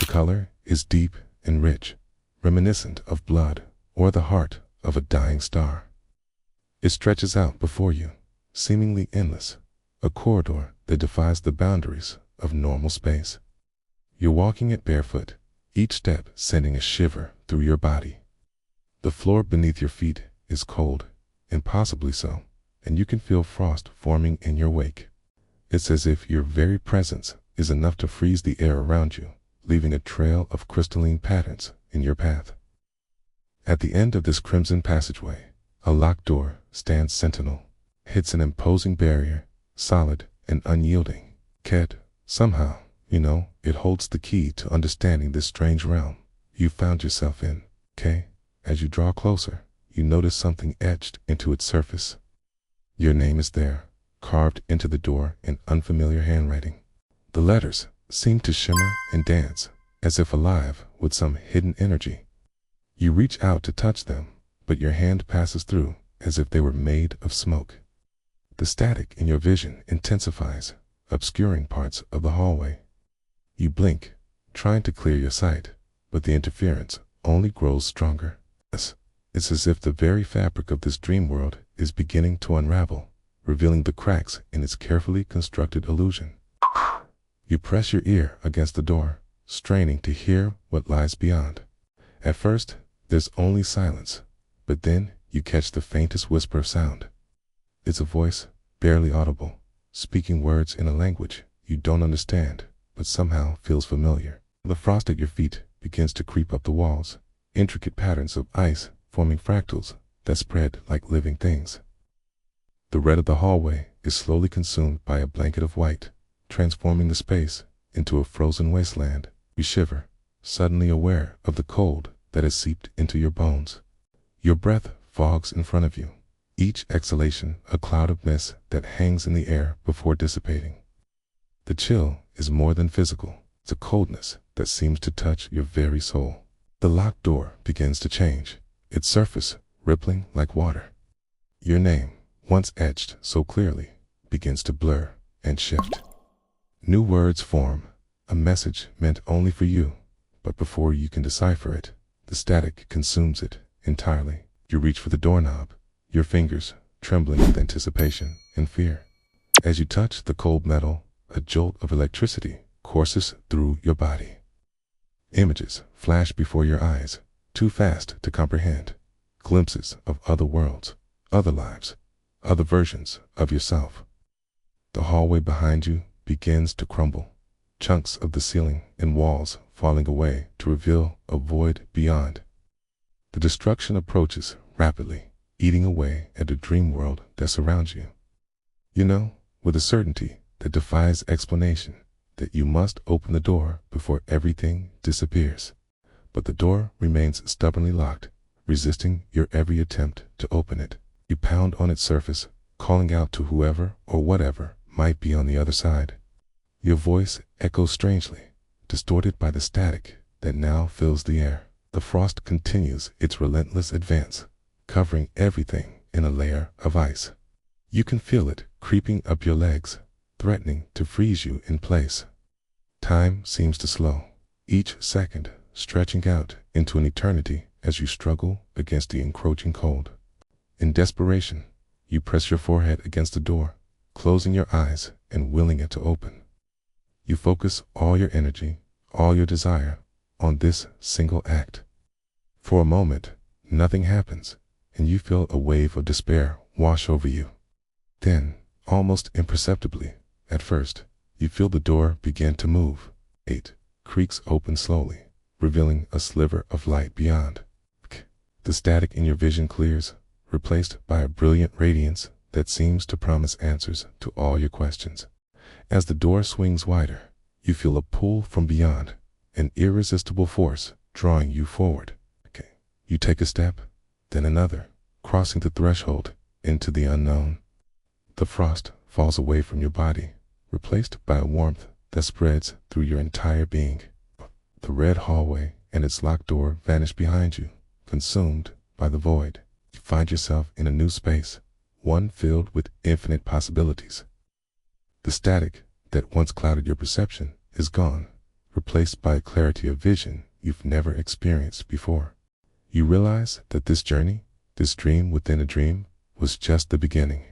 The color is deep and rich, reminiscent of blood or the heart of a dying star. It stretches out before you, seemingly endless, a corridor that defies the boundaries of normal space. You're walking it barefoot, each step sending a shiver through your body. The floor beneath your feet is cold, impossibly so, and you can feel frost forming in your wake. It's as if your very presence is enough to freeze the air around you, leaving a trail of crystalline patterns in your path. At the end of this crimson passageway, a locked door stands sentinel. It's an imposing barrier, solid and unyielding. Yet, somehow, it holds the key to understanding this strange realm you found yourself in. As you draw closer, you notice something etched into its surface. Your name is there, carved into the door in unfamiliar handwriting. The letters seem to shimmer and dance, as if alive with some hidden energy. You reach out to touch them, but your hand passes through as if they were made of smoke. The static in your vision intensifies, obscuring parts of the hallway. You blink, trying to clear your sight, but the interference only grows stronger. It's as if the very fabric of this dream world is beginning to unravel, revealing the cracks in its carefully constructed illusion. You press your ear against the door, straining to hear what lies beyond. At first, there's only silence, but then you catch the faintest whisper of sound. It's a voice, barely audible, speaking words in a language you don't understand, but somehow feels familiar. The frost at your feet begins to creep up the walls, intricate patterns of ice forming fractals that spread like living things. The red of the hallway is slowly consumed by a blanket of white, transforming the space into a frozen wasteland. You shiver, suddenly aware of the cold that has seeped into your bones. Your breath fogs in front of you, each exhalation a cloud of mist that hangs in the air before dissipating. The chill is more than physical. It's a coldness that seems to touch your very soul. The locked door begins to change, its surface rippling like water. Your name, once etched so clearly, begins to blur and shift. New words form, a message meant only for you, but before you can decipher it, the static consumes it entirely. You reach for the doorknob, your fingers trembling with anticipation and fear. As you touch the cold metal, a jolt of electricity courses through your body. Images flash before your eyes, too fast to comprehend. Glimpses of other worlds, other lives, other versions of yourself. The hallway behind you begins to crumble, chunks of the ceiling and walls falling away to reveal a void beyond. The destruction approaches rapidly, eating away at the dream world that surrounds you. You know, with a certainty that defies explanation, that you must open the door before everything disappears. But the door remains stubbornly locked, resisting your every attempt to open it. You pound on its surface, calling out to whoever or whatever might be on the other side. Your voice echoes strangely, distorted by the static that now fills the air. The frost continues its relentless advance, covering everything in a layer of ice. You can feel it creeping up your legs, threatening to freeze you in place. Time seems to slow, each second stretching out into an eternity as you struggle against the encroaching cold. In desperation, you press your forehead against the door, closing your eyes and willing it to open. You focus all your energy, all your desire, on this single act. For a moment, nothing happens, and you feel a wave of despair wash over you. Then, almost imperceptibly, at first, you feel the door begin to move. It creaks open slowly, revealing a sliver of light beyond. The static in your vision clears, replaced by a brilliant radiance that seems to promise answers to all your questions. As the door swings wider, you feel a pull from beyond, an irresistible force drawing you forward. You take a step, then another, crossing the threshold into the unknown. The frost falls away from your body, replaced by a warmth that spreads through your entire being. The red hallway and its locked door vanish behind you, consumed by the void. You find yourself in a new space, one filled with infinite possibilities. The static that once clouded your perception is gone, replaced by a clarity of vision you've never experienced before. You realize that this journey, this dream within a dream, was just the beginning.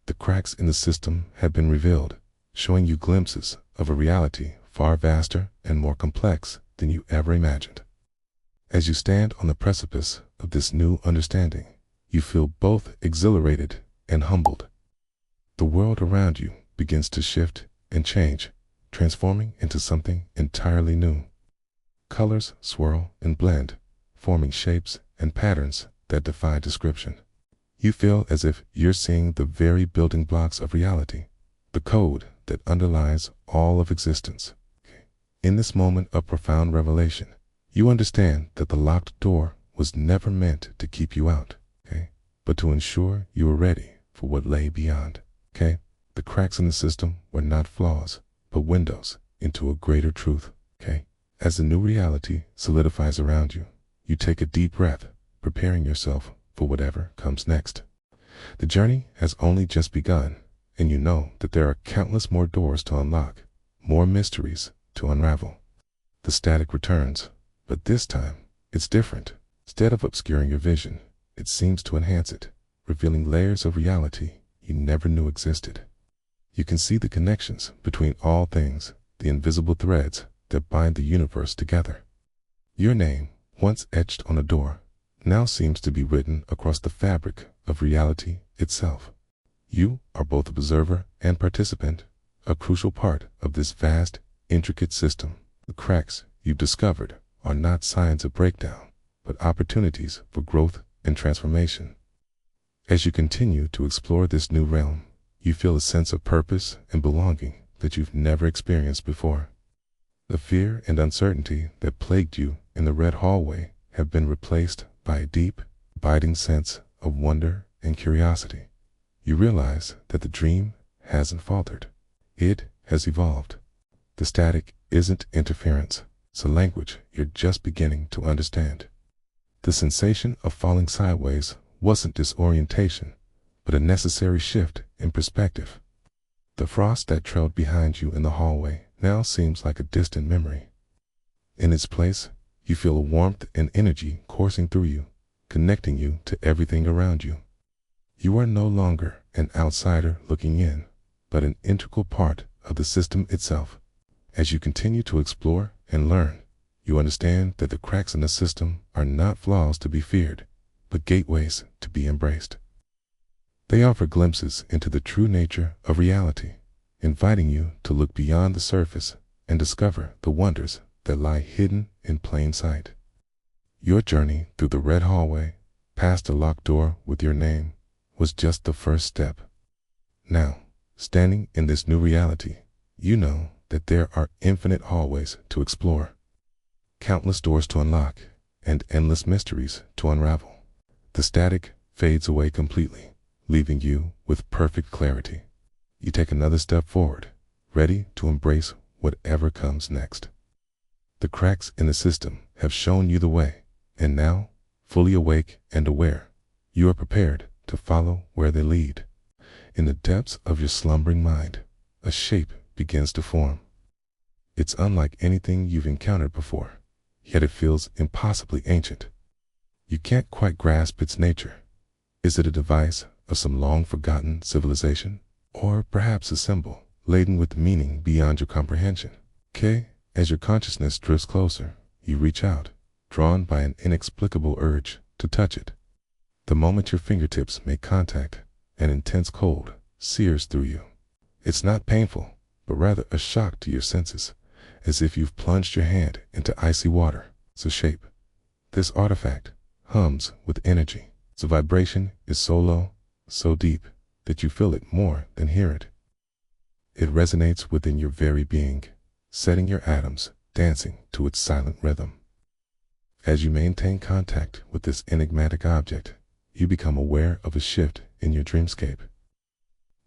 The cracks in the system have been revealed, showing you glimpses of a reality far vaster and more complex than you ever imagined. As you stand on the precipice of this new understanding, you feel both exhilarated and humbled. The world around you begins to shift and change, transforming into something entirely new. Colors swirl and blend, forming shapes and patterns that defy description. You feel as if you're seeing the very building blocks of reality, the code that underlies all of existence. In this moment of profound revelation, you understand that the locked door was never meant to keep you out, but to ensure you were ready for what lay beyond. The cracks in the system were not flaws, but windows into a greater truth. As the new reality solidifies around you, you take a deep breath, preparing yourself for whatever comes next. The journey has only just begun, and you know that there are countless more doors to unlock, more mysteries to unravel. The static returns, but this time it's different. Instead of obscuring your vision, it seems to enhance it, revealing layers of reality you never knew existed. You can see the connections between all things, the invisible threads that bind the universe together. Your name, once etched on a door, now seems to be written across the fabric of reality itself. You are both observer and participant, a crucial part of this vast, intricate system. The cracks you've discovered are not signs of breakdown, but opportunities for growth and transformation. As you continue to explore this new realm, you feel a sense of purpose and belonging that you've never experienced before. The fear and uncertainty that plagued you in the red hallway have been replaced by a deep, abiding sense of wonder and curiosity. You realize that the dream hasn't faltered. It has evolved. The static isn't interference, it's a language you're just beginning to understand. The sensation of falling sideways wasn't disorientation, but a necessary shift in perspective. The frost that trailed behind you in the hallway now seems like a distant memory. In its place, you feel a warmth and energy coursing through you, connecting you to everything around you. You are no longer an outsider looking in, but an integral part of the system itself. As you continue to explore and learn, you understand that the cracks in the system are not flaws to be feared, but gateways to be embraced. They offer glimpses into the true nature of reality, inviting you to look beyond the surface and discover the wonders that lie hidden in plain sight. Your journey through the red hallway, past the locked door with your name, was just the first step. Now, standing in this new reality, you know that there are infinite hallways to explore, countless doors to unlock, and endless mysteries to unravel. The static fades away completely, leaving you with perfect clarity. You take another step forward, ready to embrace whatever comes next. The cracks in the system have shown you the way, and now, fully awake and aware, you are prepared to follow where they lead. In the depths of your slumbering mind, a shape begins to form. It's unlike anything you've encountered before, yet it feels impossibly ancient. You can't quite grasp its nature. Is it a device of some long-forgotten civilization? Or perhaps a symbol laden with meaning beyond your comprehension? As your consciousness drifts closer, you reach out, drawn by an inexplicable urge to touch it. The moment your fingertips make contact, an intense cold sears through you. It's not painful, but rather a shock to your senses, as if you've plunged your hand into icy water. It's a shape. This artifact hums with energy. Its vibration is so low, so deep, that you feel it more than hear it. It resonates within your very being, setting your atoms dancing to its silent rhythm. As you maintain contact with this enigmatic object, you become aware of a shift in your dreamscape.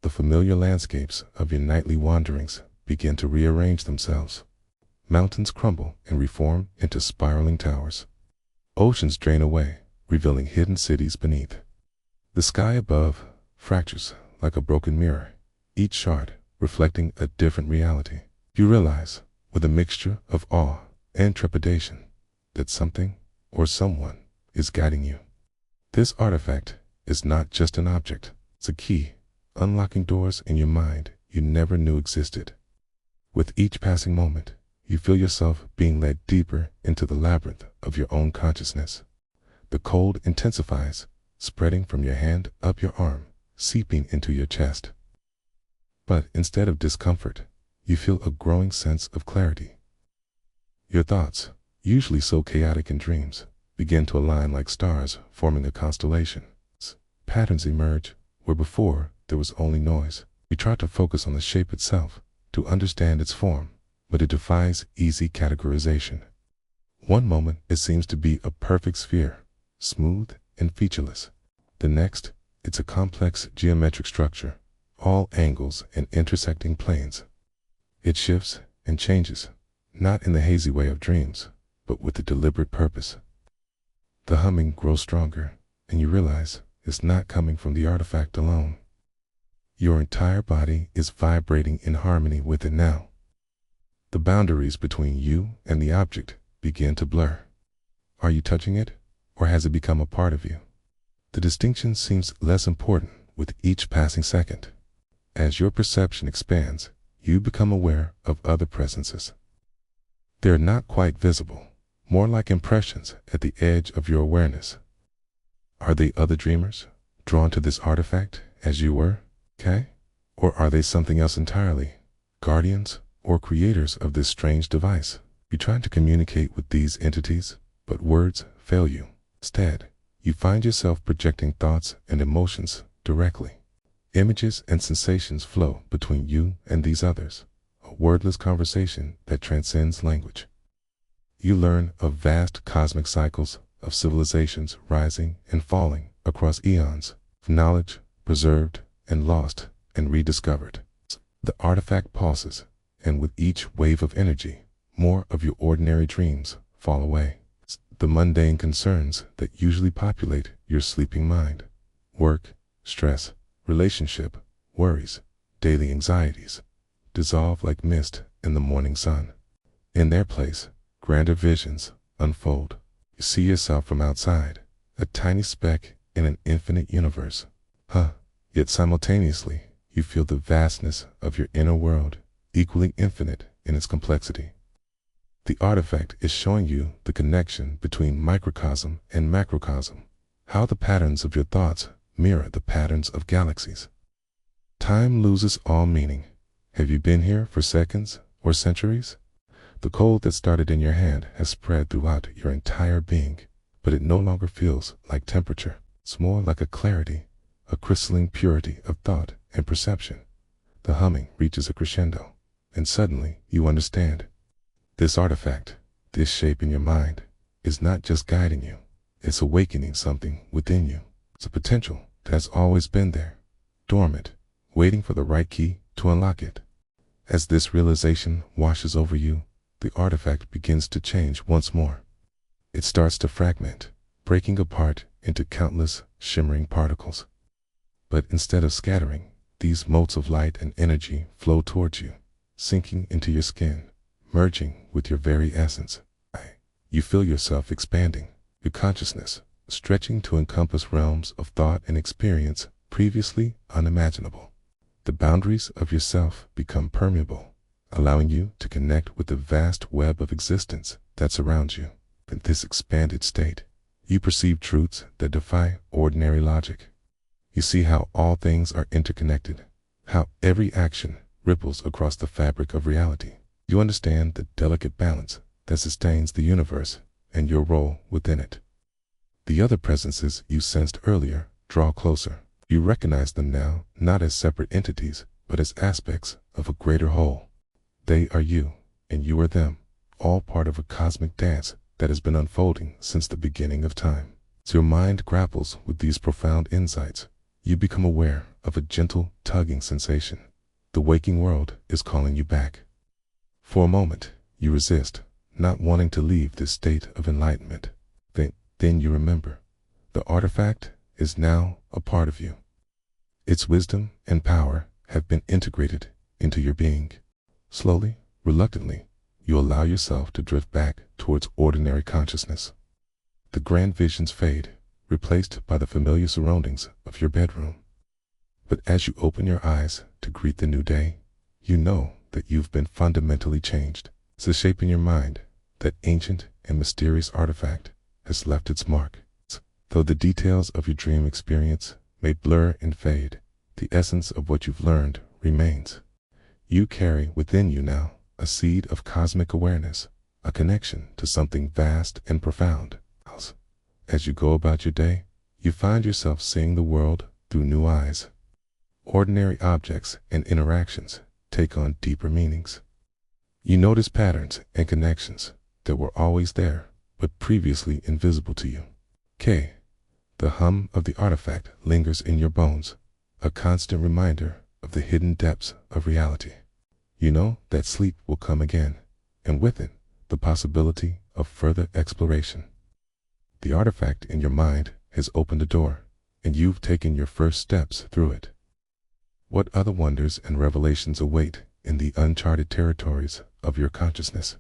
The familiar landscapes of your nightly wanderings begin to rearrange themselves. Mountains crumble and reform into spiraling towers. Oceans drain away, revealing hidden cities beneath. The sky above fractures like a broken mirror, each shard reflecting a different reality. You realize, with a mixture of awe and trepidation, that something or someone is guiding you. This artifact is not just an object, it's a key, unlocking doors in your mind you never knew existed. With each passing moment, you feel yourself being led deeper into the labyrinth of your own consciousness. The cold intensifies, spreading from your hand up your arm, seeping into your chest. But instead of discomfort, you feel a growing sense of clarity. Your thoughts, usually so chaotic in dreams, begin to align like stars forming a constellation. Patterns emerge where before there was only noise. You try to focus on the shape itself to understand its form, but it defies easy categorization. One moment it seems to be a perfect sphere, smooth and featureless. The next, it's a complex geometric structure, all angles and intersecting planes. It shifts and changes, not in the hazy way of dreams, but with a deliberate purpose. The humming grows stronger, and you realize it's not coming from the artifact alone. Your entire body is vibrating in harmony with it now. The boundaries between you and the object begin to blur. Are you touching it, or has it become a part of you? The distinction seems less important with each passing second. As your perception expands, you become aware of other presences. They're not quite visible, more like impressions at the edge of your awareness. Are they other dreamers, drawn to this artifact as you were, okay? Or are they something else entirely, guardians or creators of this strange device? You try to communicate with these entities, but words fail you. Instead, you find yourself projecting thoughts and emotions directly. Images and sensations flow between you and these others, a wordless conversation that transcends language. You learn of vast cosmic cycles of civilizations rising and falling across eons, of knowledge preserved and lost and rediscovered. The artifact pulses, and with each wave of energy, more of your ordinary dreams fall away. The mundane concerns that usually populate your sleeping mind, work, stress, relationship, worries, daily anxieties, dissolve like mist in the morning sun. In their place, grander visions unfold. You see yourself from outside, a tiny speck in an infinite universe. Yet simultaneously, you feel the vastness of your inner world, equally infinite in its complexity. The artifact is showing you the connection between microcosm and macrocosm, how the patterns of your thoughts mirror the patterns of galaxies. Time loses all meaning. Have you been here for seconds or centuries? The cold that started in your hand has spread throughout your entire being, but it no longer feels like temperature. It's more like a clarity, a crystalline purity of thought and perception. The humming reaches a crescendo, and suddenly you understand. This artifact, this shape in your mind, is not just guiding you, it's awakening something within you. It's a potential that has always been there, dormant, waiting for the right key to unlock it. As this realization washes over you, the artifact begins to change once more. It starts to fragment, breaking apart into countless shimmering particles. But instead of scattering, these motes of light and energy flow towards you, sinking into your skin, merging with your very essence. You feel yourself expanding, your consciousness stretching to encompass realms of thought and experience previously unimaginable. The boundaries of yourself become permeable, allowing you to connect with the vast web of existence that surrounds you. In this expanded state, you perceive truths that defy ordinary logic. You see how all things are interconnected, how every action ripples across the fabric of reality. You understand the delicate balance that sustains the universe and your role within it. The other presences you sensed earlier draw closer. You recognize them now not as separate entities, but as aspects of a greater whole. They are you, and you are them, all part of a cosmic dance that has been unfolding since the beginning of time. As your mind grapples with these profound insights, you become aware of a gentle tugging sensation. The waking world is calling you back. For a moment, you resist, not wanting to leave this state of enlightenment. Then you remember, the artifact is now a part of you. Its wisdom and power have been integrated into your being. Slowly, reluctantly, you allow yourself to drift back towards ordinary consciousness. The grand visions fade, replaced by the familiar surroundings of your bedroom. But as you open your eyes to greet the new day, you know that you've been fundamentally changed. It's the shape in your mind, that ancient and mysterious artifact, has left its mark. Though the details of your dream experience may blur and fade, the essence of what you've learned remains. You carry within you now a seed of cosmic awareness, a connection to something vast and profound. As you go about your day, you find yourself seeing the world through new eyes. Ordinary objects and interactions take on deeper meanings. You notice patterns and connections that were always there, but previously invisible to you. The hum of the artifact lingers in your bones, a constant reminder of the hidden depths of reality. You know that sleep will come again, and with it, the possibility of further exploration. The artifact in your mind has opened a door, and you've taken your first steps through it. What other wonders and revelations await in the uncharted territories of your consciousness?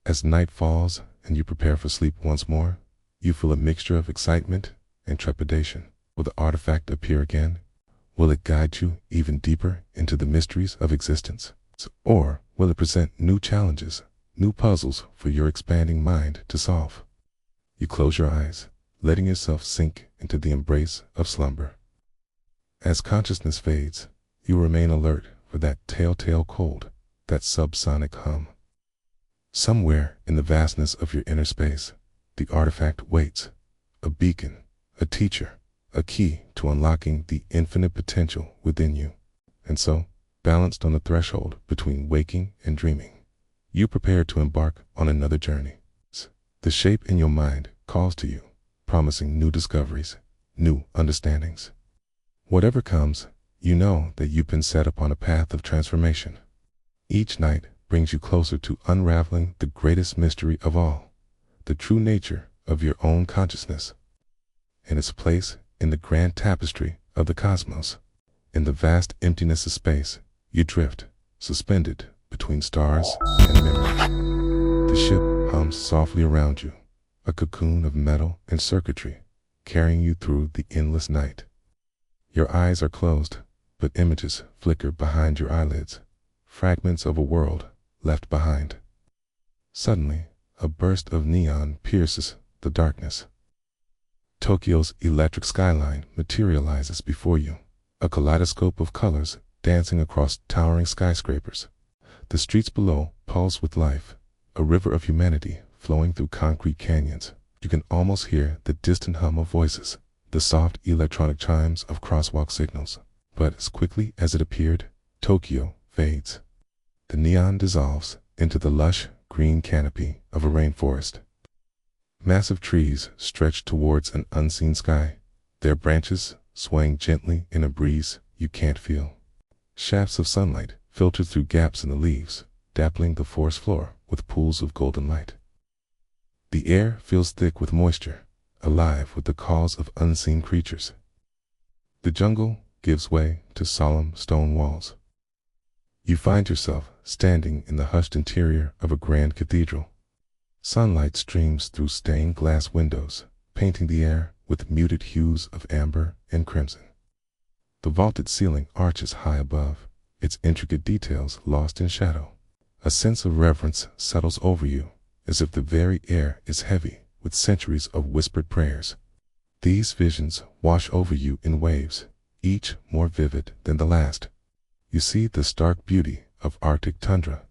As night falls and you prepare for sleep once more, you feel a mixture of excitement and trepidation. Will the artifact appear again? Will it guide you even deeper into the mysteries of existence? Or will it present new challenges, new puzzles for your expanding mind to solve? You close your eyes, letting yourself sink into the embrace of slumber. As consciousness fades, you remain alert for that telltale cold, that subsonic hum. Somewhere in the vastness of your inner space, the artifact waits, a beacon, a teacher, a key to unlocking the infinite potential within you. And so, balanced on the threshold between waking and dreaming, you prepare to embark on another journey. The shape in your mind calls to you, promising new discoveries, new understandings. Whatever comes, you know that you've been set upon a path of transformation. Each night brings you closer to unraveling the greatest mystery of all, the true nature of your own consciousness, and its place in the grand tapestry of the cosmos. In the vast emptiness of space, you drift, suspended between stars and memory. The ship hums softly around you, a cocoon of metal and circuitry, carrying you through the endless night. Your eyes are closed, but images flicker behind your eyelids, fragments of a world left behind. Suddenly, a burst of neon pierces the darkness. Tokyo's electric skyline materializes before you, a kaleidoscope of colors dancing across towering skyscrapers. The streets below pulse with life, a river of humanity flowing through concrete canyons. You can almost hear the distant hum of voices, the soft electronic chimes of crosswalk signals. But as quickly as it appeared, Tokyo fades. The neon dissolves into the lush green canopy of a rainforest. Massive trees stretch towards an unseen sky, their branches swaying gently in a breeze you can't feel. Shafts of sunlight filter through gaps in the leaves, dappling the forest floor with pools of golden light. The air feels thick with moisture, alive with the calls of unseen creatures. The jungle gives way to solemn stone walls. You find yourself standing in the hushed interior of a grand cathedral. Sunlight streams through stained glass windows, painting the air with muted hues of amber and crimson. The vaulted ceiling arches high above, its intricate details lost in shadow. A sense of reverence settles over you, as if the very air is heavy with centuries of whispered prayers. These visions wash over you in waves, each more vivid than the last. You see the stark beauty of Arctic tundra,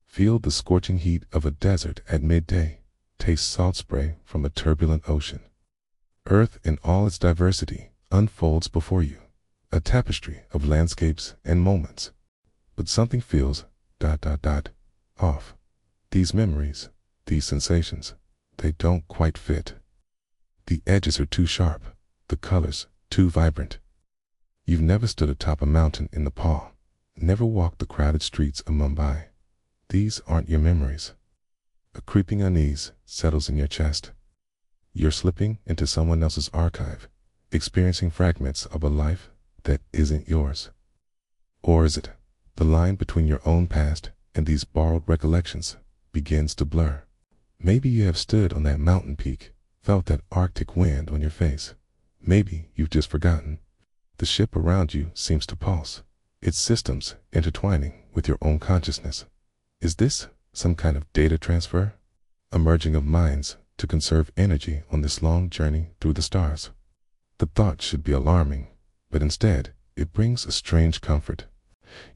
feel the scorching heat of a desert at midday, taste salt spray from a turbulent ocean. Earth in all its diversity unfolds before you, a tapestry of landscapes and moments. But something feels ... off. These memories, these sensations, they don't quite fit. The edges are too sharp, the colors too vibrant. You've never stood atop a mountain in Nepal, never walked the crowded streets of Mumbai. These aren't your memories. A creeping unease settles in your chest. You're slipping into someone else's archive, experiencing fragments of a life that isn't yours. Or is it? The line between your own past and these borrowed recollections begins to blur. Maybe you have stood on that mountain peak, felt that Arctic wind on your face. Maybe you've just forgotten. The ship around you seems to pulse, its systems intertwining with your own consciousness. Is this some kind of data transfer? A merging of minds to conserve energy on this long journey through the stars? The thought should be alarming, but instead, It brings a strange comfort.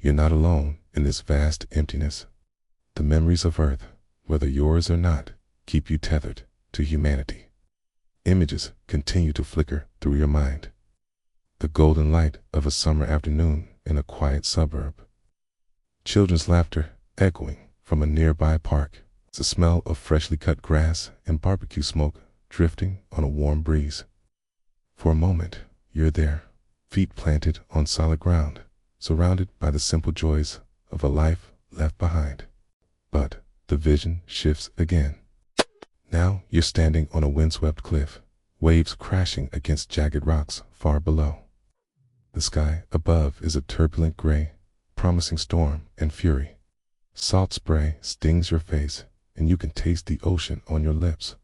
You're not alone in this vast emptiness. The memories of Earth, whether yours or not, keep you tethered to humanity. Images continue to flicker through your mind. The golden light of a summer afternoon in a quiet suburb. Children's laughter echoing from a nearby park. The smell of freshly cut grass and barbecue smoke drifting on a warm breeze. For a moment, you're there, feet planted on solid ground, surrounded by the simple joys of a life left behind. But the vision shifts again. Now you're standing on a windswept cliff, waves crashing against jagged rocks far below. The sky above is a turbulent gray, promising storm and fury. Salt spray stings your face, and you can taste the ocean on your lips.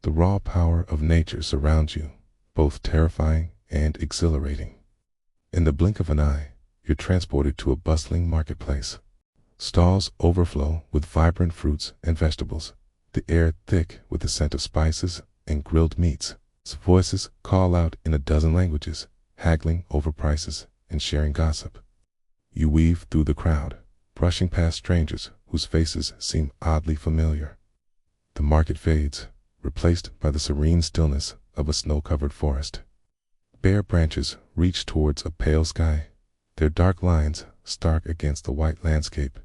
The raw power of nature surrounds you, both terrifying and exhilarating. In the blink of an eye, you're transported to a bustling marketplace. Stalls overflow with vibrant fruits and vegetables, the air thick with the scent of spices and grilled meats. Voices call out in a dozen languages, haggling over prices and sharing gossip. You weave through the crowd, brushing past strangers whose faces seem oddly familiar. The market fades, replaced by the serene stillness of a snow-covered forest. Bare branches reach towards a pale sky, their dark lines stark against the white landscape.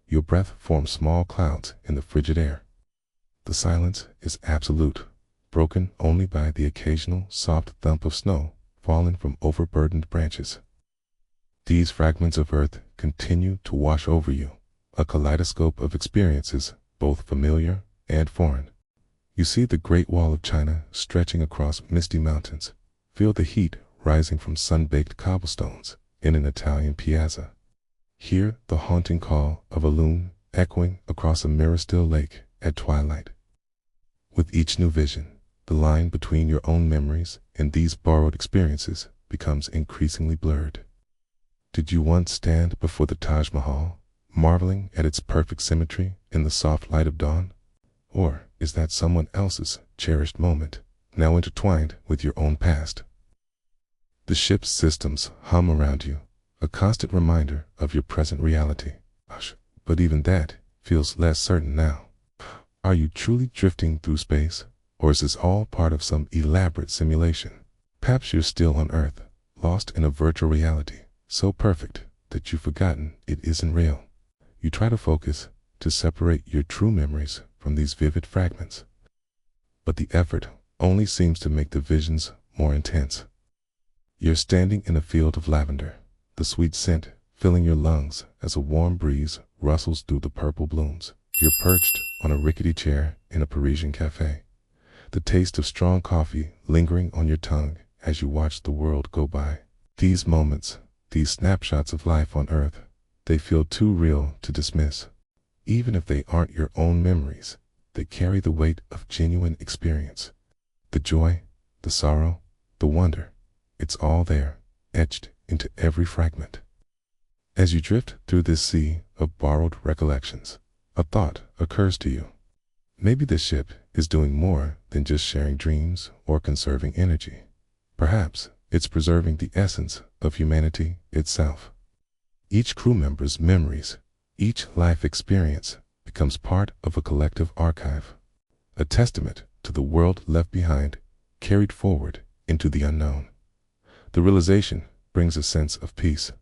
Your breath forms small clouds in the frigid air. The silence is absolute, broken only by the occasional soft thump of snow falling from overburdened branches. These fragments of earth continue to wash over you, a kaleidoscope of experiences, both familiar and foreign. You see the Great Wall of China stretching across misty mountains, feel the heat rising from sun-baked cobblestones in an Italian piazza. Hear the haunting call of a loon echoing across a mirror-still lake at twilight. With each new vision, the line between your own memories and these borrowed experiences becomes increasingly blurred. Did you once stand before the Taj Mahal, marveling at its perfect symmetry in the soft light of dawn? Or is that someone else's cherished moment, now intertwined with your own past? The ship's systems hum around you, a constant reminder of your present reality. But even that feels less certain now. Are you truly drifting through space, or is this all part of some elaborate simulation? Perhaps you're still on Earth, lost in a virtual reality, so perfect that you've forgotten it isn't real. You try to focus, to separate your true memories from these vivid fragments. But the effort only seems to make the visions more intense. You're standing in a field of lavender, the sweet scent filling your lungs as a warm breeze rustles through the purple blooms. You're perched on a rickety chair in a Parisian cafe, the taste of strong coffee lingering on your tongue as you watch the world go by. These moments, these snapshots of life on Earth, they feel too real to dismiss. Even if they aren't your own memories, they carry the weight of genuine experience. The joy, the sorrow, the wonder, it's all there, etched into every fragment. As you drift through this sea of borrowed recollections, a thought occurs to you. Maybe this ship is doing more than just sharing dreams or conserving energy. Perhaps it's preserving the essence of humanity itself. Each crew member's memories, each life experience becomes part of a collective archive, a testament to the world left behind, carried forward into the unknown. The realization brings a sense of peace.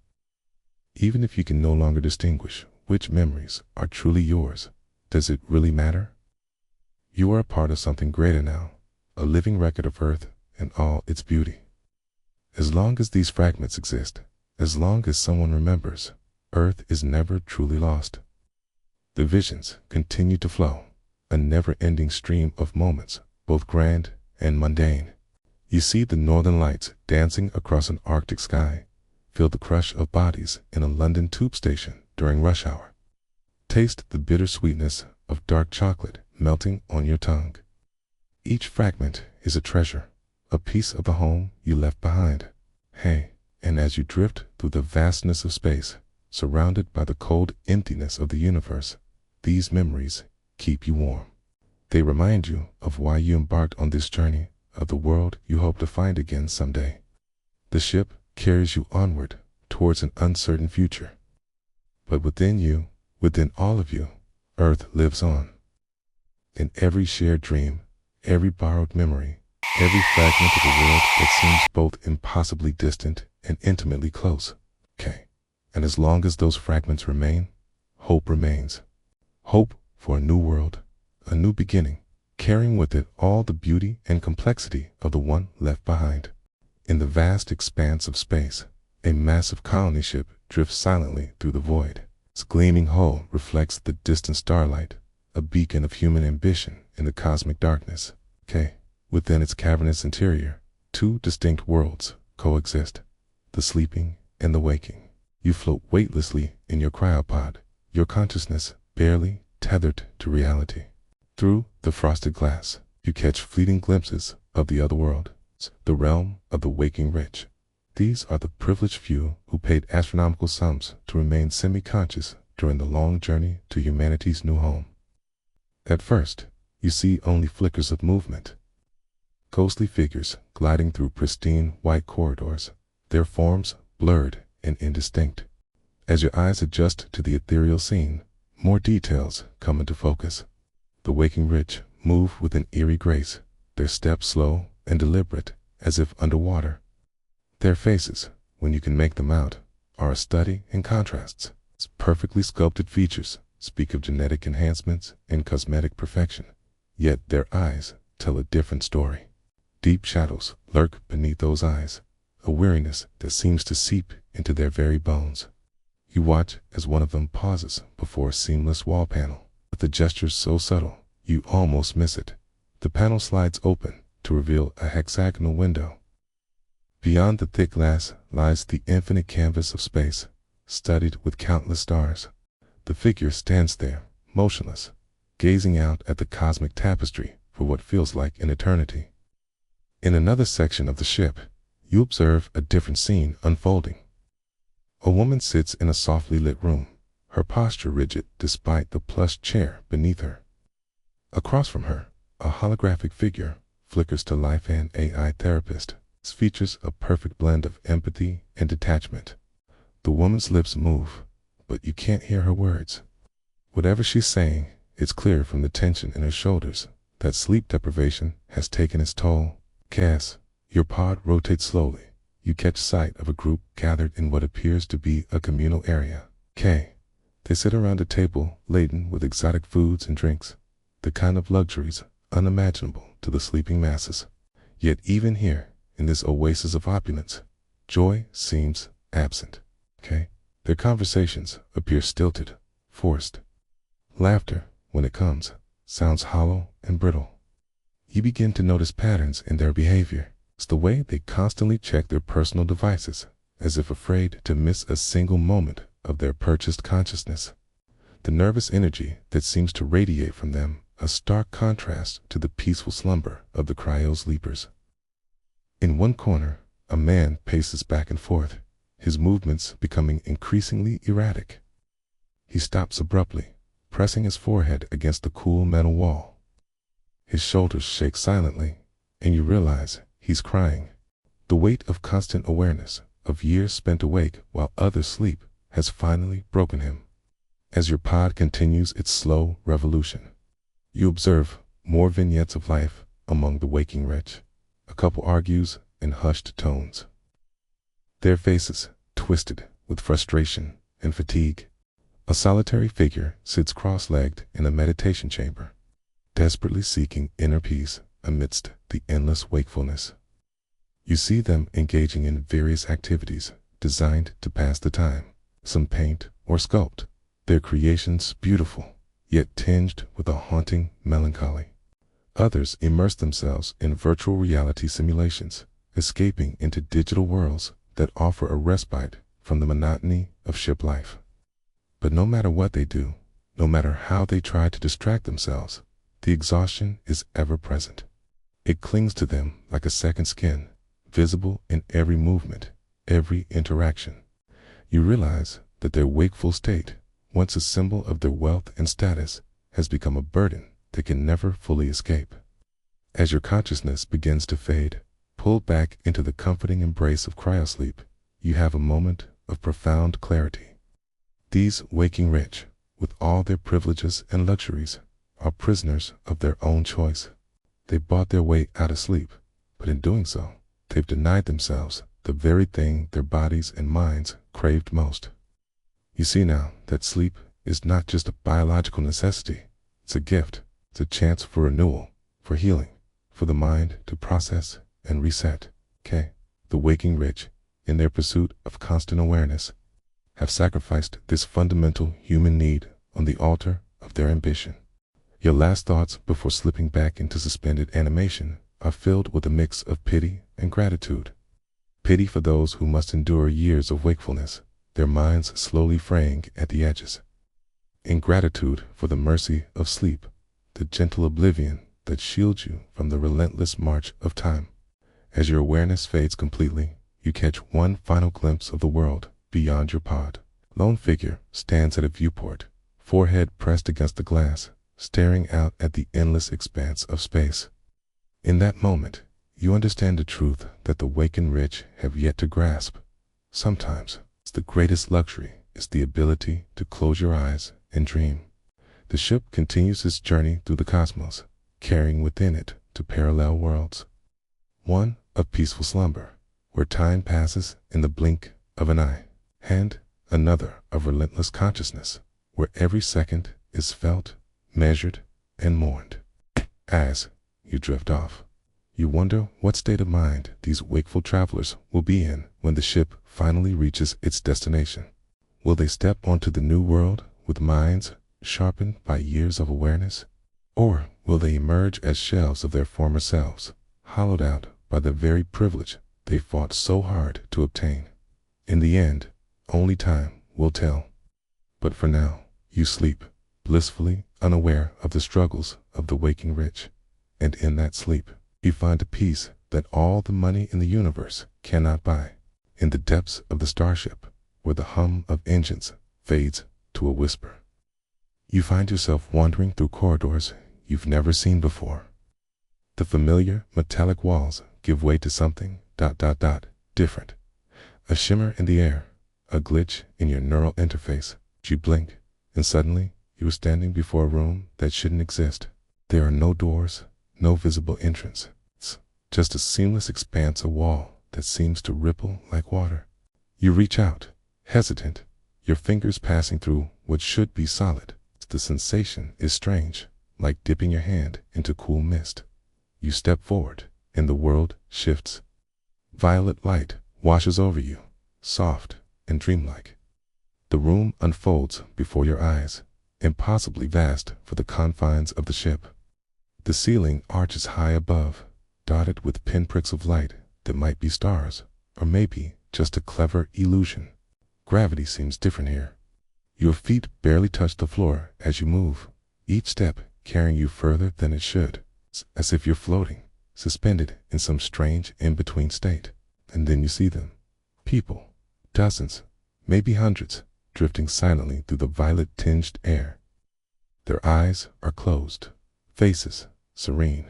Even if you can no longer distinguish which memories are truly yours, does it really matter? You are a part of something greater now, a living record of Earth and all its beauty. As long as these fragments exist, as long as someone remembers, Earth is never truly lost. The visions continue to flow, a never-ending stream of moments, both grand and mundane. You see the northern lights dancing across an Arctic sky, feel the crush of bodies in a London tube station during rush hour. Taste the bitter sweetness of dark chocolate melting on your tongue. Each fragment is a treasure, a piece of the home you left behind. Hey, and as you drift through the vastness of space, surrounded by the cold emptiness of the universe, these memories keep you warm. They remind you of why you embarked on this journey, of the world you hope to find again someday. The ship carries you onward towards an uncertain future. But within you, within all of you, Earth lives on. In every shared dream, every borrowed memory, every fragment of a world that seems both impossibly distant and intimately close. Okay. And as long as those fragments remain, hope remains. Hope for a new world, a new beginning, carrying with it all the beauty and complexity of the one left behind. In the vast expanse of space, a massive colony ship drifts silently through the void. Its gleaming hull reflects the distant starlight, a beacon of human ambition in the cosmic darkness. Within its cavernous interior, two distinct worlds coexist, the sleeping and the waking. You float weightlessly in your cryopod, your consciousness barely tethered to reality. Through the frosted glass, you catch fleeting glimpses of the other world, the realm of the waking rich. These are the privileged few who paid astronomical sums to remain semi-conscious during the long journey to humanity's new home. At first, you see only flickers of movement. Ghostly figures gliding through pristine white corridors, their forms blurred and indistinct. As your eyes adjust to the ethereal scene, more details come into focus. The waking rich move with an eerie grace, their steps slow and deliberate, as if underwater. Their faces, when you can make them out, are a study in contrasts. Its perfectly sculpted features speak of genetic enhancements and cosmetic perfection, yet their eyes tell a different story. Deep shadows lurk beneath those eyes, a weariness that seems to seep into their very bones. You watch as one of them pauses before a seamless wall panel. With a gesture so subtle, you almost miss it. The panel slides open to reveal a hexagonal window. Beyond the thick glass lies the infinite canvas of space, studded with countless stars. The figure stands there, motionless, gazing out at the cosmic tapestry for what feels like an eternity. In another section of the ship, you observe a different scene unfolding. A woman sits in a softly lit room, her posture rigid despite the plush chair beneath her. Across from her, a holographic figure flickers to life, an AI therapist. Its features a perfect blend of empathy and detachment. The woman's lips move, but you can't hear her words. Whatever she's saying, it's clear from the tension in her shoulders that sleep deprivation has taken its toll. Cass, your pod rotates slowly. You catch sight of a group gathered in what appears to be a communal area. They sit around a table laden with exotic foods and drinks, the kind of luxuries unimaginable to the sleeping masses. Yet even here, in this oasis of opulence, joy seems absent. Their conversations appear stilted, forced. Laughter, when it comes, sounds hollow and brittle. You begin to notice patterns in their behavior. It's the way they constantly check their personal devices, as if afraid to miss a single moment of their purchased consciousness. The nervous energy that seems to radiate from them, a stark contrast to the peaceful slumber of the cryosleepers. In one corner, a man paces back and forth, his movements becoming increasingly erratic. He stops abruptly, pressing his forehead against the cool metal wall. His shoulders shake silently, and you realize he's crying. The weight of constant awareness, of years spent awake while others sleep, has finally broken him. As your pod continues its slow revolution, you observe more vignettes of life among the waking rich. A couple argues in hushed tones, their faces twisted with frustration and fatigue. A solitary figure sits cross-legged in a meditation chamber, desperately seeking inner peace amidst the endless wakefulness. You see them engaging in various activities designed to pass the time. Some paint or sculpt, their creations beautiful, yet tinged with a haunting melancholy. Others immerse themselves in virtual reality simulations, escaping into digital worlds that offer a respite from the monotony of ship life. But no matter what they do, no matter how they try to distract themselves, the exhaustion is ever present. It clings to them like a second skin, visible in every movement, every interaction. You realize that their wakeful state, once a symbol of their wealth and status, has become a burden they can never fully escape. As your consciousness begins to fade, pulled back into the comforting embrace of cryosleep, you have a moment of profound clarity. These waking rich, with all their privileges and luxuries, are prisoners of their own choice. They bought their way out of sleep, but in doing so, they've denied themselves the very thing their bodies and minds craved most. You see now that sleep is not just a biological necessity. It's a gift. It's a chance for renewal, for healing, for the mind to process and reset. The waking rich, in their pursuit of constant awareness, have sacrificed this fundamental human need on the altar of their ambition. Your last thoughts before slipping back into suspended animation are filled with a mix of pity and gratitude. Pity for those who must endure years of wakefulness, their minds slowly fraying at the edges. And gratitude for the mercy of sleep, the gentle oblivion that shields you from the relentless march of time. As your awareness fades completely, you catch one final glimpse of the world beyond your pod. Lone figure stands at a viewport, forehead pressed against the glass, staring out at the endless expanse of space. In that moment, you understand the truth that the wakened rich have yet to grasp. Sometimes, the greatest luxury is the ability to close your eyes and dream. The ship continues its journey through the cosmos, carrying within it two parallel worlds. One of peaceful slumber, where time passes in the blink of an eye, and another of relentless consciousness, where every second is felt, measured, and mourned. As you drift off, you wonder what state of mind these wakeful travelers will be in when the ship finally reaches its destination. Will they step onto the new world with minds sharpened by years of awareness? Or will they emerge as shells of their former selves, hollowed out by the very privilege they fought so hard to obtain? In the end, only time will tell. But for now, you sleep, blissfully unaware of the struggles of the waking rich. And in that sleep, you find a peace that all the money in the universe cannot buy. In the depths of the starship, where the hum of engines fades to a whisper, you find yourself wandering through corridors you've never seen before. The familiar metallic walls give way to something different. A shimmer in the air, a glitch in your neural interface. You blink, and suddenly you are standing before a room that shouldn't exist. There are no doors, no visible entrance. It's just a seamless expanse of wall that seems to ripple like water. You reach out, hesitant, your fingers passing through what should be solid. The sensation is strange, like dipping your hand into cool mist. You step forward, and the world shifts. Violet light washes over you, soft and dreamlike. The room unfolds before your eyes, impossibly vast for the confines of the ship. The ceiling arches high above, dotted with pinpricks of light that might be stars, or maybe just a clever illusion. Gravity seems different here. Your feet barely touch the floor as you move, each step carrying you further than it should, as if you're floating, suspended in some strange in-between state. And then you see them. People, dozens, maybe hundreds, drifting silently through the violet-tinged air. Their eyes are closed, faces serene.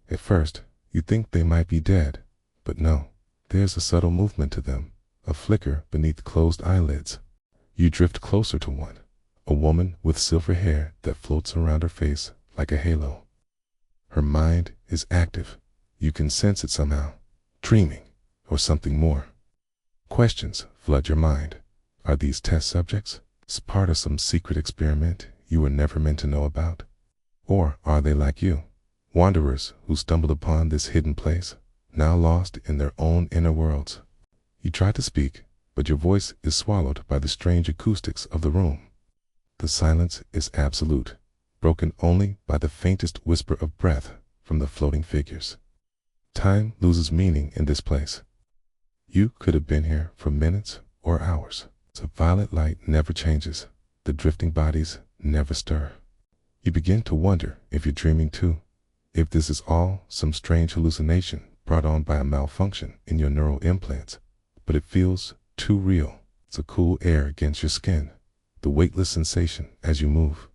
At first, you think they might be dead, but no, there's a subtle movement to them, a flicker beneath closed eyelids. You drift closer to one, a woman with silver hair that floats around her face like a halo. Her mind is active. You can sense it somehow, dreaming, or something more. Questions flood your mind. Are these test subjects? Is part of some secret experiment you were never meant to know about? Or are they like you, wanderers who stumbled upon this hidden place, now lost in their own inner worlds? You try to speak, but your voice is swallowed by the strange acoustics of the room. The silence is absolute, broken only by the faintest whisper of breath from the floating figures. Time loses meaning in this place. You could have been here for minutes or hours. The violet light never changes. The drifting bodies never stir. You begin to wonder if you're dreaming too, if this is all some strange hallucination brought on by a malfunction in your neural implants. But it feels too real. It's a cool air against your skin, the weightless sensation as you move.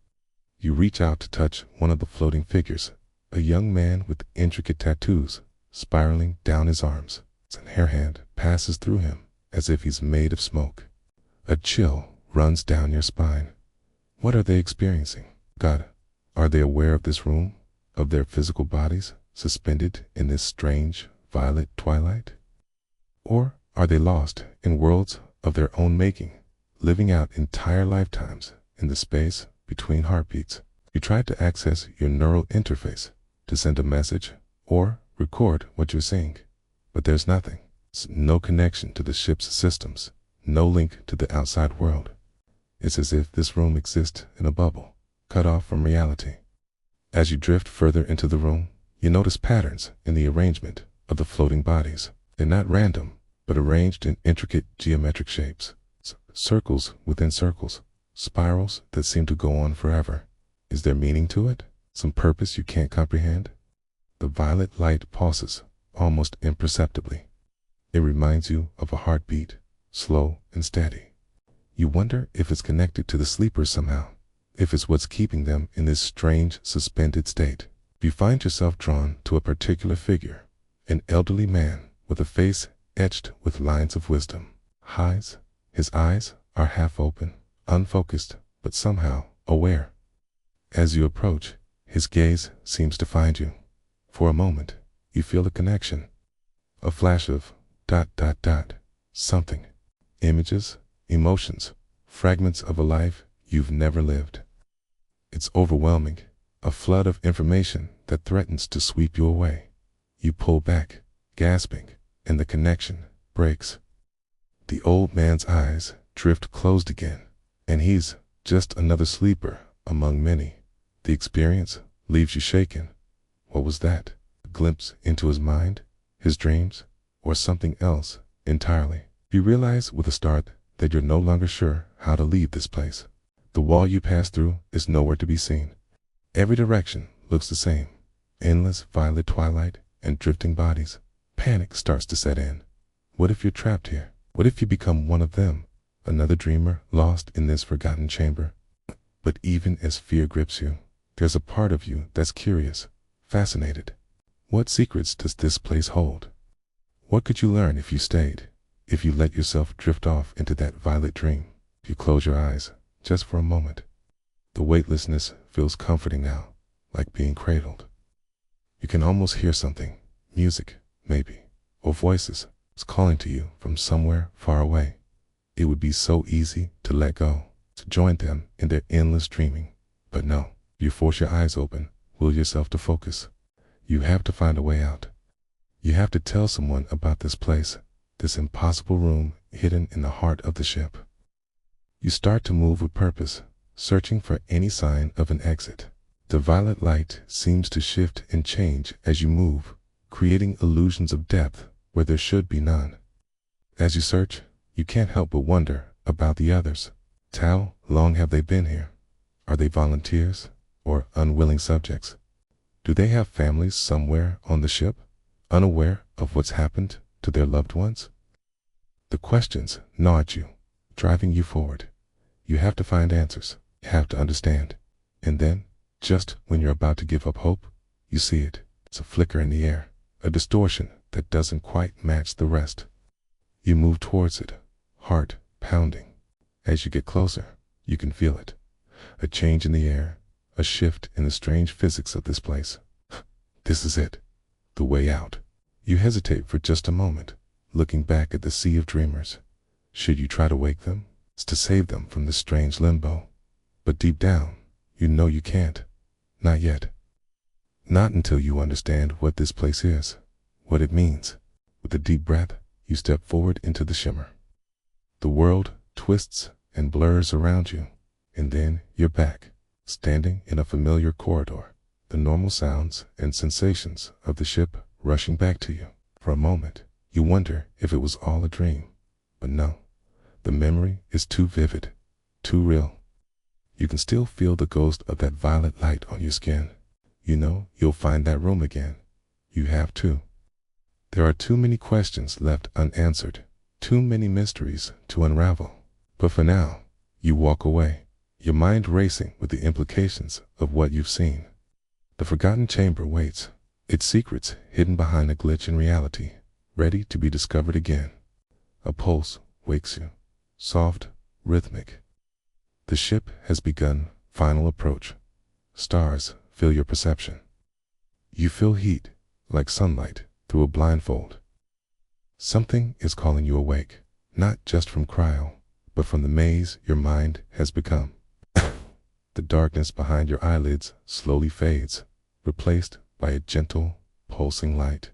You reach out to touch one of the floating figures, a young man with intricate tattoos spiraling down his arms. An hair hand passes through him as if he's made of smoke. A chill runs down your spine. What are they experiencing? God, are they aware of this room, of their physical bodies suspended in this strange violet twilight? Or are they lost in worlds of their own making, living out entire lifetimes in the space between heartbeats? You try to access your neural interface to send a message or record what you're seeing, but there's nothing. No connection to the ship's systems, no link to the outside world. It's as if this room exists in a bubble, cut off from reality. As you drift further into the room, you notice patterns in the arrangement of the floating bodies. They're not random, but arranged in intricate geometric shapes. Circles within circles, spirals that seem to go on forever. Is there meaning to it? Some purpose you can't comprehend? The violet light pulses, almost imperceptibly. It reminds you of a heartbeat, slow and steady. You wonder if it's connected to the sleepers somehow, if it's what's keeping them in this strange, suspended state. You find yourself drawn to a particular figure, an elderly man with a face etched with lines of wisdom. His eyes are half open, unfocused, but somehow aware. As you approach, his gaze seems to find you. For a moment, you feel a connection. A flash of ... something. Images, emotions, fragments of a life you've never lived. It's overwhelming, a flood of information that threatens to sweep you away. You pull back, gasping, and the connection breaks. The old man's eyes drift closed again, and he's just another sleeper among many. The experience leaves you shaken. What was that? A glimpse into his mind, his dreams, or something else entirely? You realize with a start that you're no longer sure how to leave this place. The wall you pass through is nowhere to be seen. Every direction looks the same. Endless violet twilight and drifting bodies. Panic starts to set in. What if you're trapped here? What if you become one of them, another dreamer lost in this forgotten chamber? But even as fear grips you, there's a part of you that's curious, fascinated. What secrets does this place hold? What could you learn if you stayed, if you let yourself drift off into that violet dream? If you close your eyes, just for a moment. The weightlessness feels comforting now, like being cradled. You can almost hear something, music, maybe, or voices, is calling to you from somewhere far away. It would be so easy to let go, to join them in their endless dreaming. But no, you force your eyes open, will yourself to focus. You have to find a way out. You have to tell someone about this place, this impossible room hidden in the heart of the ship. You start to move with purpose, searching for any sign of an exit. The violet light seems to shift and change as you move, creating illusions of depth where there should be none. As you search, you can't help but wonder about the others. How long have they been here? Are they volunteers or unwilling subjects? Do they have families somewhere on the ship, unaware of what's happened to their loved ones? The questions gnaw at you, driving you forward. You have to find answers, you have to understand. And then, just when you're about to give up hope, you see it. It's a flicker in the air, a distortion that doesn't quite match the rest. You move towards it, heart pounding. As you get closer, you can feel it. A change in the air, a shift in the strange physics of this place. This is it, the way out. You hesitate for just a moment, looking back at the sea of dreamers. Should you try to wake them? It's to save them from this strange limbo. But deep down, you know you can't. Not yet. Not until you understand what this place is, what it means. With a deep breath, you step forward into the shimmer. The world twists and blurs around you, and then you're back, standing in a familiar corridor, the normal sounds and sensations of the ship rushing back to you. For a moment, you wonder if it was all a dream. But no, the memory is too vivid, too real. You can still feel the ghost of that violet light on your skin. You know you'll find that room again. You have to. There are too many questions left unanswered, too many mysteries to unravel. But for now, you walk away, your mind racing with the implications of what you've seen. The forgotten chamber waits, its secrets hidden behind a glitch in reality, ready to be discovered again. A pulse wakes you, soft, rhythmic. The ship has begun, final approach. Stars fill your perception. You feel heat, like sunlight, through a blindfold. Something is calling you awake, not just from cryo, but from the maze your mind has become. The darkness behind your eyelids slowly fades, replaced by a gentle, pulsing light.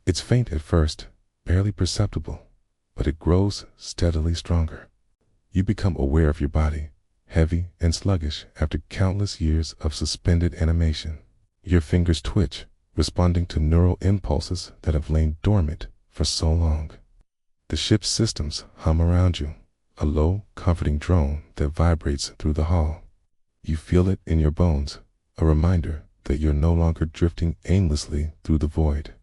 It's faint at first, barely perceptible, but it grows steadily stronger. You become aware of your body, heavy and sluggish after countless years of suspended animation. Your fingers twitch, responding to neural impulses that have lain dormant for so long. The ship's systems hum around you, a low, comforting drone that vibrates through the hall. You feel it in your bones, a reminder that you're no longer drifting aimlessly through the void.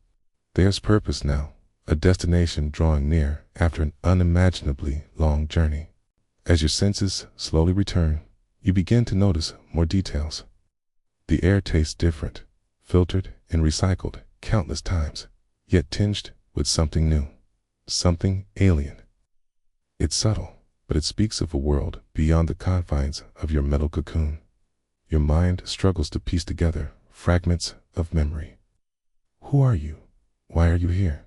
There's purpose now, a destination drawing near after an unimaginably long journey. As your senses slowly return, you begin to notice more details. The air tastes different, filtered and recycled countless times, yet tinged with something new, something alien. It's subtle, but it speaks of a world beyond the confines of your metal cocoon. Your mind struggles to piece together fragments of memory. Who are you? Why are you here?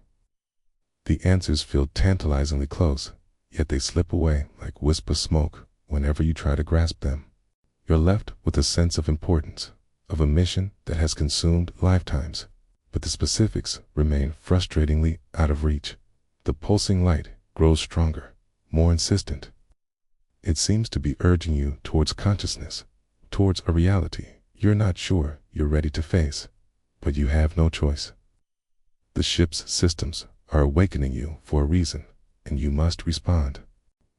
The answers feel tantalizingly close, yet they slip away like wisp of smoke whenever you try to grasp them. You're left with a sense of importance, of a mission that has consumed lifetimes, but the specifics remain frustratingly out of reach. The pulsing light grows stronger, more insistent. It seems to be urging you towards consciousness, towards a reality you're not sure you're ready to face, but you have no choice. The ship's systems are awakening you for a reason, and you must respond.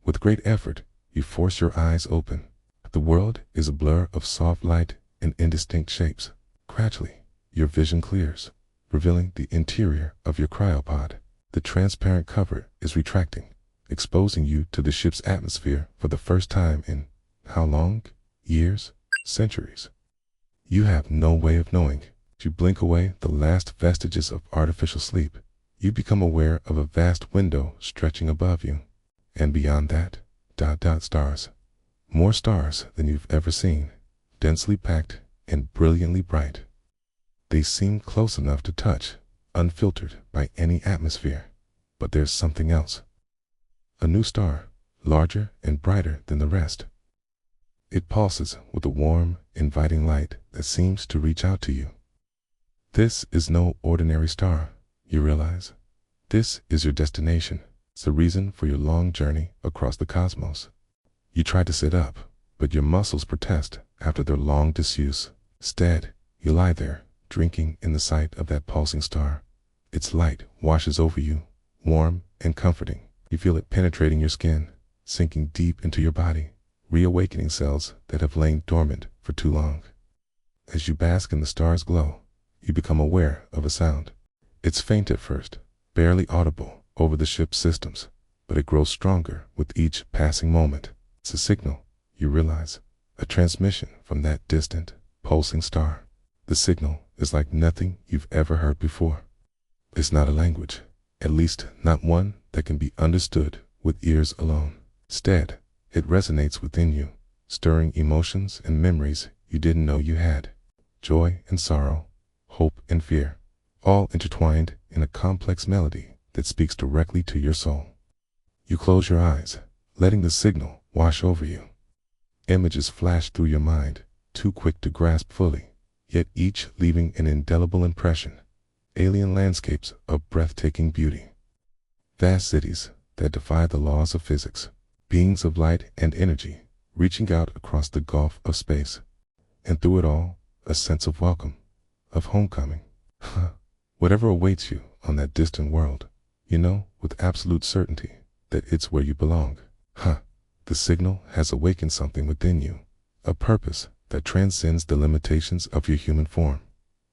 With great effort, you force your eyes open. The world is a blur of soft light and indistinct shapes. Gradually, your vision clears, revealing the interior of your cryopod. The transparent cover is retracting, exposing you to the ship's atmosphere for the first time in how long? Years? Centuries? You have no way of knowing. You blink away the last vestiges of artificial sleep. You become aware of a vast window stretching above you. And beyond that, stars. More stars than you've ever seen, densely packed and brilliantly bright. They seem close enough to touch, unfiltered by any atmosphere. But there's something else. A new star, larger and brighter than the rest. It pulses with a warm, inviting light that seems to reach out to you. This is no ordinary star, you realize. This is your destination. It's the reason for your long journey across the cosmos. You try to sit up, but your muscles protest after their long disuse. Instead, you lie there, drinking in the sight of that pulsing star. Its light washes over you, warm and comforting. You feel it penetrating your skin, sinking deep into your body, reawakening cells that have lain dormant for too long. As you bask in the star's glow, you become aware of a sound. It's faint at first, barely audible over the ship's systems, but it grows stronger with each passing moment. It's a signal, you realize, a transmission from that distant, pulsing star. The signal is like nothing you've ever heard before. It's not a language, at least not one that can be understood with ears alone. Instead, it resonates within you, stirring emotions and memories you didn't know you had. Joy and sorrow, hope and fear, all intertwined in a complex melody that speaks directly to your soul. You close your eyes, letting the signal wash over you. Images flash through your mind, too quick to grasp fully, yet each leaving an indelible impression. Alien landscapes of breathtaking beauty. Vast cities that defy the laws of physics. Beings of light and energy reaching out across the gulf of space. And through it all, a sense of welcome, of homecoming. Whatever awaits you on that distant world, you know with absolute certainty that it's where you belong. The signal has awakened something within you, a purpose that transcends the limitations of your human form.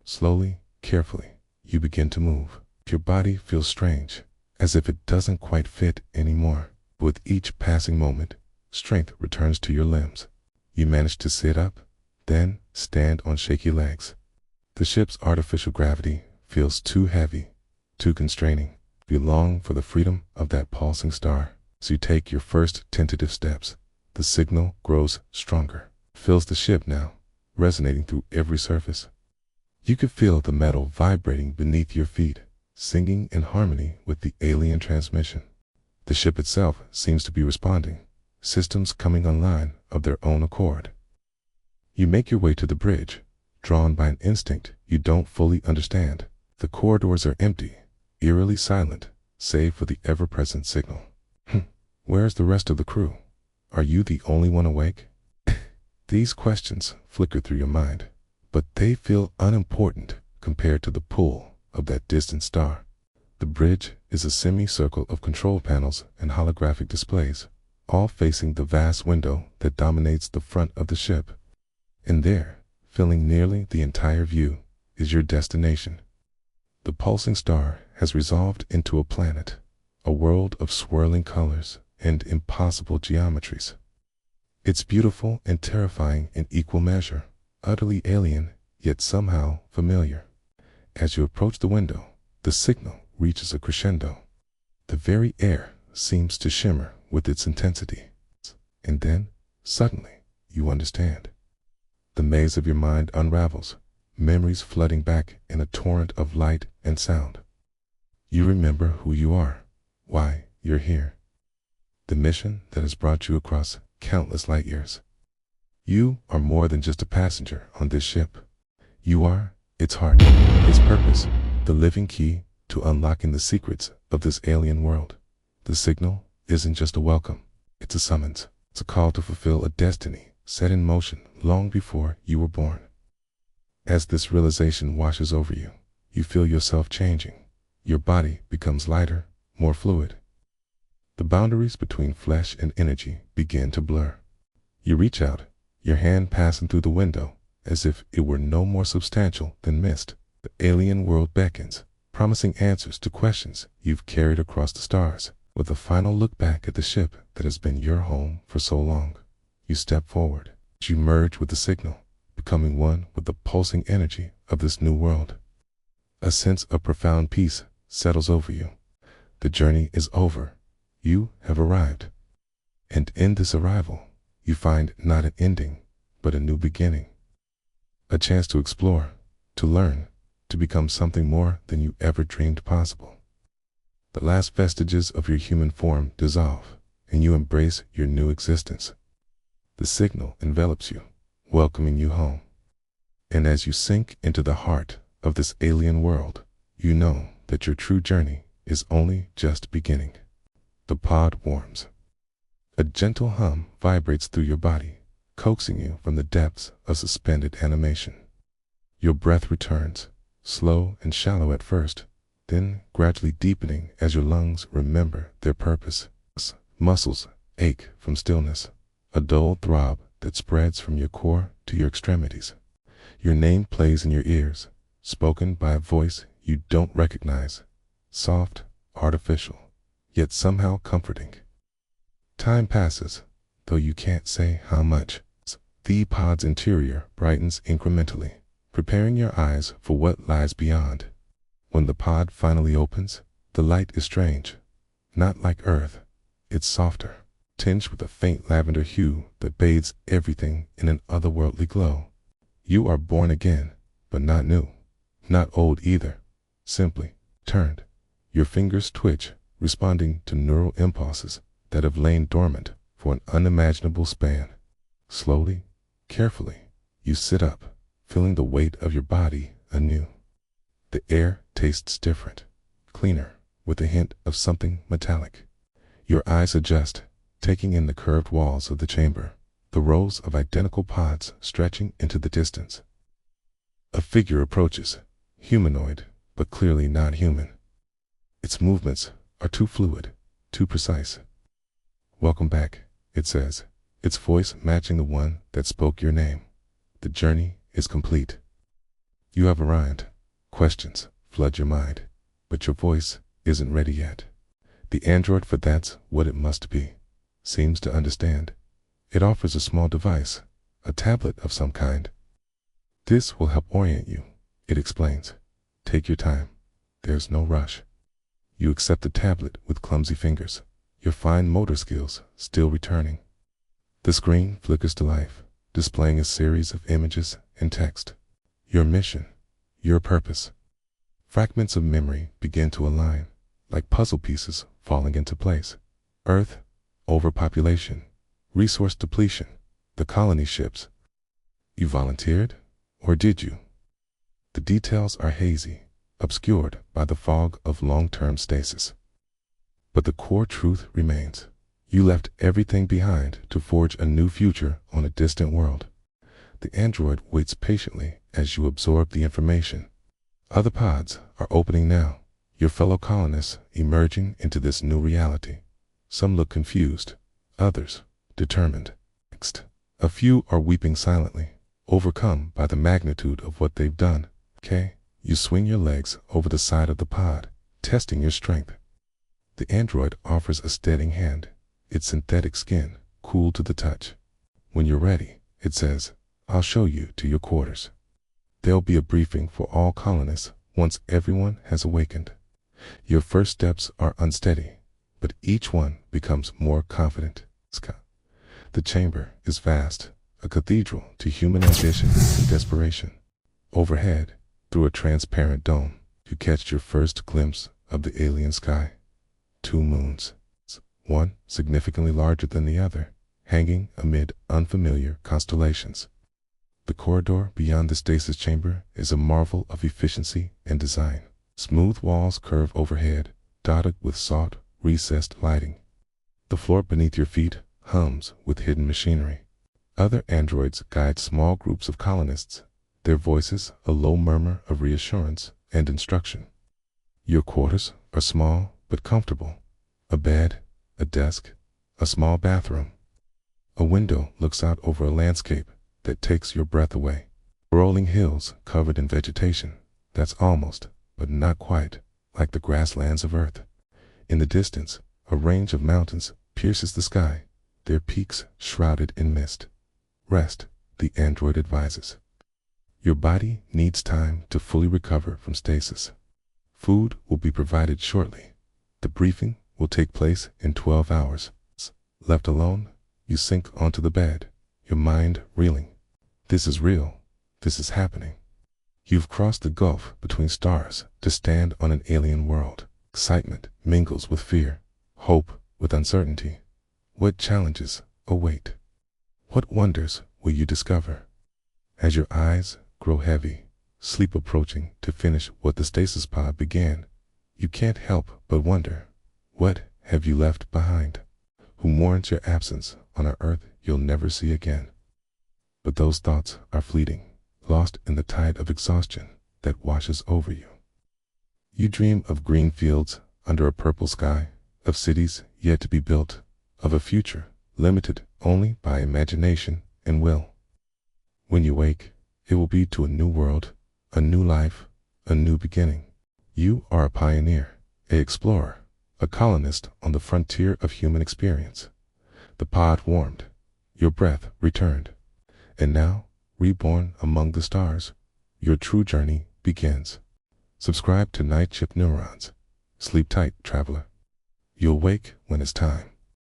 Slowly, carefully, you begin to move. Your body feels strange, as if it doesn't quite fit anymore. With each passing moment, strength returns to your limbs. You manage to sit up, then stand on shaky legs. The ship's artificial gravity feels too heavy, too constraining. You long for the freedom of that pulsing star. As you take your first tentative steps, the signal grows stronger, fills the ship now, resonating through every surface. You could feel the metal vibrating beneath your feet, singing in harmony with the alien transmission. The ship itself seems to be responding, systems coming online of their own accord. You make your way to the bridge, drawn by an instinct you don't fully understand. The corridors are empty, eerily silent, save for the ever-present signal. Where's the rest of the crew? Are you the only one awake? These questions flicker through your mind, but they feel unimportant compared to the pull of that distant star. The bridge is a semicircle of control panels and holographic displays, all facing the vast window that dominates the front of the ship. And there, filling nearly the entire view, is your destination. The pulsing star has resolved into a planet, a world of swirling colors and impossible geometries. It's beautiful and terrifying in equal measure, utterly alien, yet somehow familiar. As you approach the window, the signal reaches a crescendo. The very air seems to shimmer with its intensity. And then, suddenly, you understand. The maze of your mind unravels, memories flooding back in a torrent of light and sound. You remember who you are, why you're here. The mission that has brought you across countless light years. You are more than just a passenger on this ship. You are its heart, its purpose, the living key to unlocking the secrets of this alien world. The signal isn't just a welcome, it's a summons. It's a call to fulfill a destiny set in motion long before you were born. As this realization washes over you, you feel yourself changing. Your body becomes lighter, more fluid. The boundaries between flesh and energy begin to blur. You reach out, your hand passing through the window, as if it were no more substantial than mist. The alien world beckons, promising answers to questions you've carried across the stars. With a final look back at the ship that has been your home for so long, you step forward. You merge with the signal, becoming one with the pulsing energy of this new world. A sense of profound peace settles over you. The journey is over. You have arrived. And in this arrival, you find not an ending, but a new beginning. A chance to explore, to learn, to become something more than you ever dreamed possible. The last vestiges of your human form dissolve, and you embrace your new existence. The signal envelops you, welcoming you home. And as you sink into the heart of this alien world, you know that your true journey is only just beginning. The pod warms. A gentle hum vibrates through your body, coaxing you from the depths of suspended animation. Your breath returns, slow and shallow at first, then gradually deepening as your lungs remember their purpose. Muscles ache from stillness, a dull throb that spreads from your core to your extremities. Your name plays in your ears, spoken by a voice you don't recognize, soft, artificial, yet somehow comforting. Time passes, though you can't say how much. The pod's interior brightens incrementally, preparing your eyes for what lies beyond. When the pod finally opens, the light is strange. Not like Earth, it's softer, tinged with a faint lavender hue that bathes everything in an otherworldly glow. You are born again, but not new, not old either, simply turned. Your fingers twitch, responding to neural impulses that have lain dormant for an unimaginable span. Slowly, carefully, you sit up, feeling the weight of your body anew. The air tastes different, cleaner, with a hint of something metallic. Your eyes adjust, taking in the curved walls of the chamber, the rows of identical pods stretching into the distance. A figure approaches, humanoid, but clearly not human. Its movements are too fluid, too precise. "Welcome back," it says, its voice matching the one that spoke your name. "The journey is complete. You have arrived." Questions flood your mind, but your voice isn't ready yet. The android, for that's what it must be, seems to understand. It offers a small device, a tablet of some kind. "This will help orient you," it explains. "Take your time. There's no rush." You accept the tablet with clumsy fingers, your fine motor skills still returning. The screen flickers to life, displaying a series of images and text. Your mission, your purpose. Fragments of memory begin to align, like puzzle pieces falling into place. Earth, overpopulation, resource depletion, the colony ships. You volunteered, or did you? The details are hazy, obscured by the fog of long-term stasis. But the core truth remains. You left everything behind to forge a new future on a distant world. The android waits patiently as you absorb the information. Other pods are opening now, your fellow colonists emerging into this new reality. Some look confused, others determined. Next, a few are weeping silently, overcome by the magnitude of what they've done. You swing your legs over the side of the pod, testing your strength. The android offers a steadying hand, its synthetic skin cool to the touch. When you're ready, it says, "I'll show you to your quarters." There'll be a briefing for all colonists once everyone has awakened. Your first steps are unsteady, but each one becomes more confident. The chamber is vast, a cathedral to human ambition and desperation. Overhead, through a transparent dome, you catch your first glimpse of the alien sky. 2 moons, one significantly larger than the other, hanging amid unfamiliar constellations. The corridor beyond the stasis chamber is a marvel of efficiency and design. Smooth walls curve overhead, dotted with soft, recessed lighting. The floor beneath your feet hums with hidden machinery. Other androids guide small groups of colonists, their voices a low murmur of reassurance and instruction. Your quarters are small but comfortable. A bed, a desk, a small bathroom. A window looks out over a landscape that takes your breath away. Rolling hills covered in vegetation that's almost, but not quite, like the grasslands of Earth. In the distance, a range of mountains pierces the sky, their peaks shrouded in mist. Rest, the android advises. Your body needs time to fully recover from stasis. Food will be provided shortly. The briefing will take place in 12 hours. Left alone, you sink onto the bed, your mind reeling. This is real. This is happening. You've crossed the gulf between stars to stand on an alien world. Excitement mingles with fear, hope with uncertainty. What challenges await? What wonders will you discover? As your eyes grow heavy, sleep approaching to finish what the stasis pod began, you can't help but wonder, what have you left behind? Who mourns your absence on an earth you'll never see again? But those thoughts are fleeting, lost in the tide of exhaustion that washes over you. You dream of green fields under a purple sky, of cities yet to be built, of a future limited only by imagination and will. When you wake, it will be to a new world, a new life, a new beginning. You are a pioneer, an explorer, a colonist on the frontier of human experience. The pod warmed, your breath returned, and now, reborn among the stars, your true journey begins. Subscribe to Night Shift Neurons. Sleep tight, traveler. You'll wake when it's time.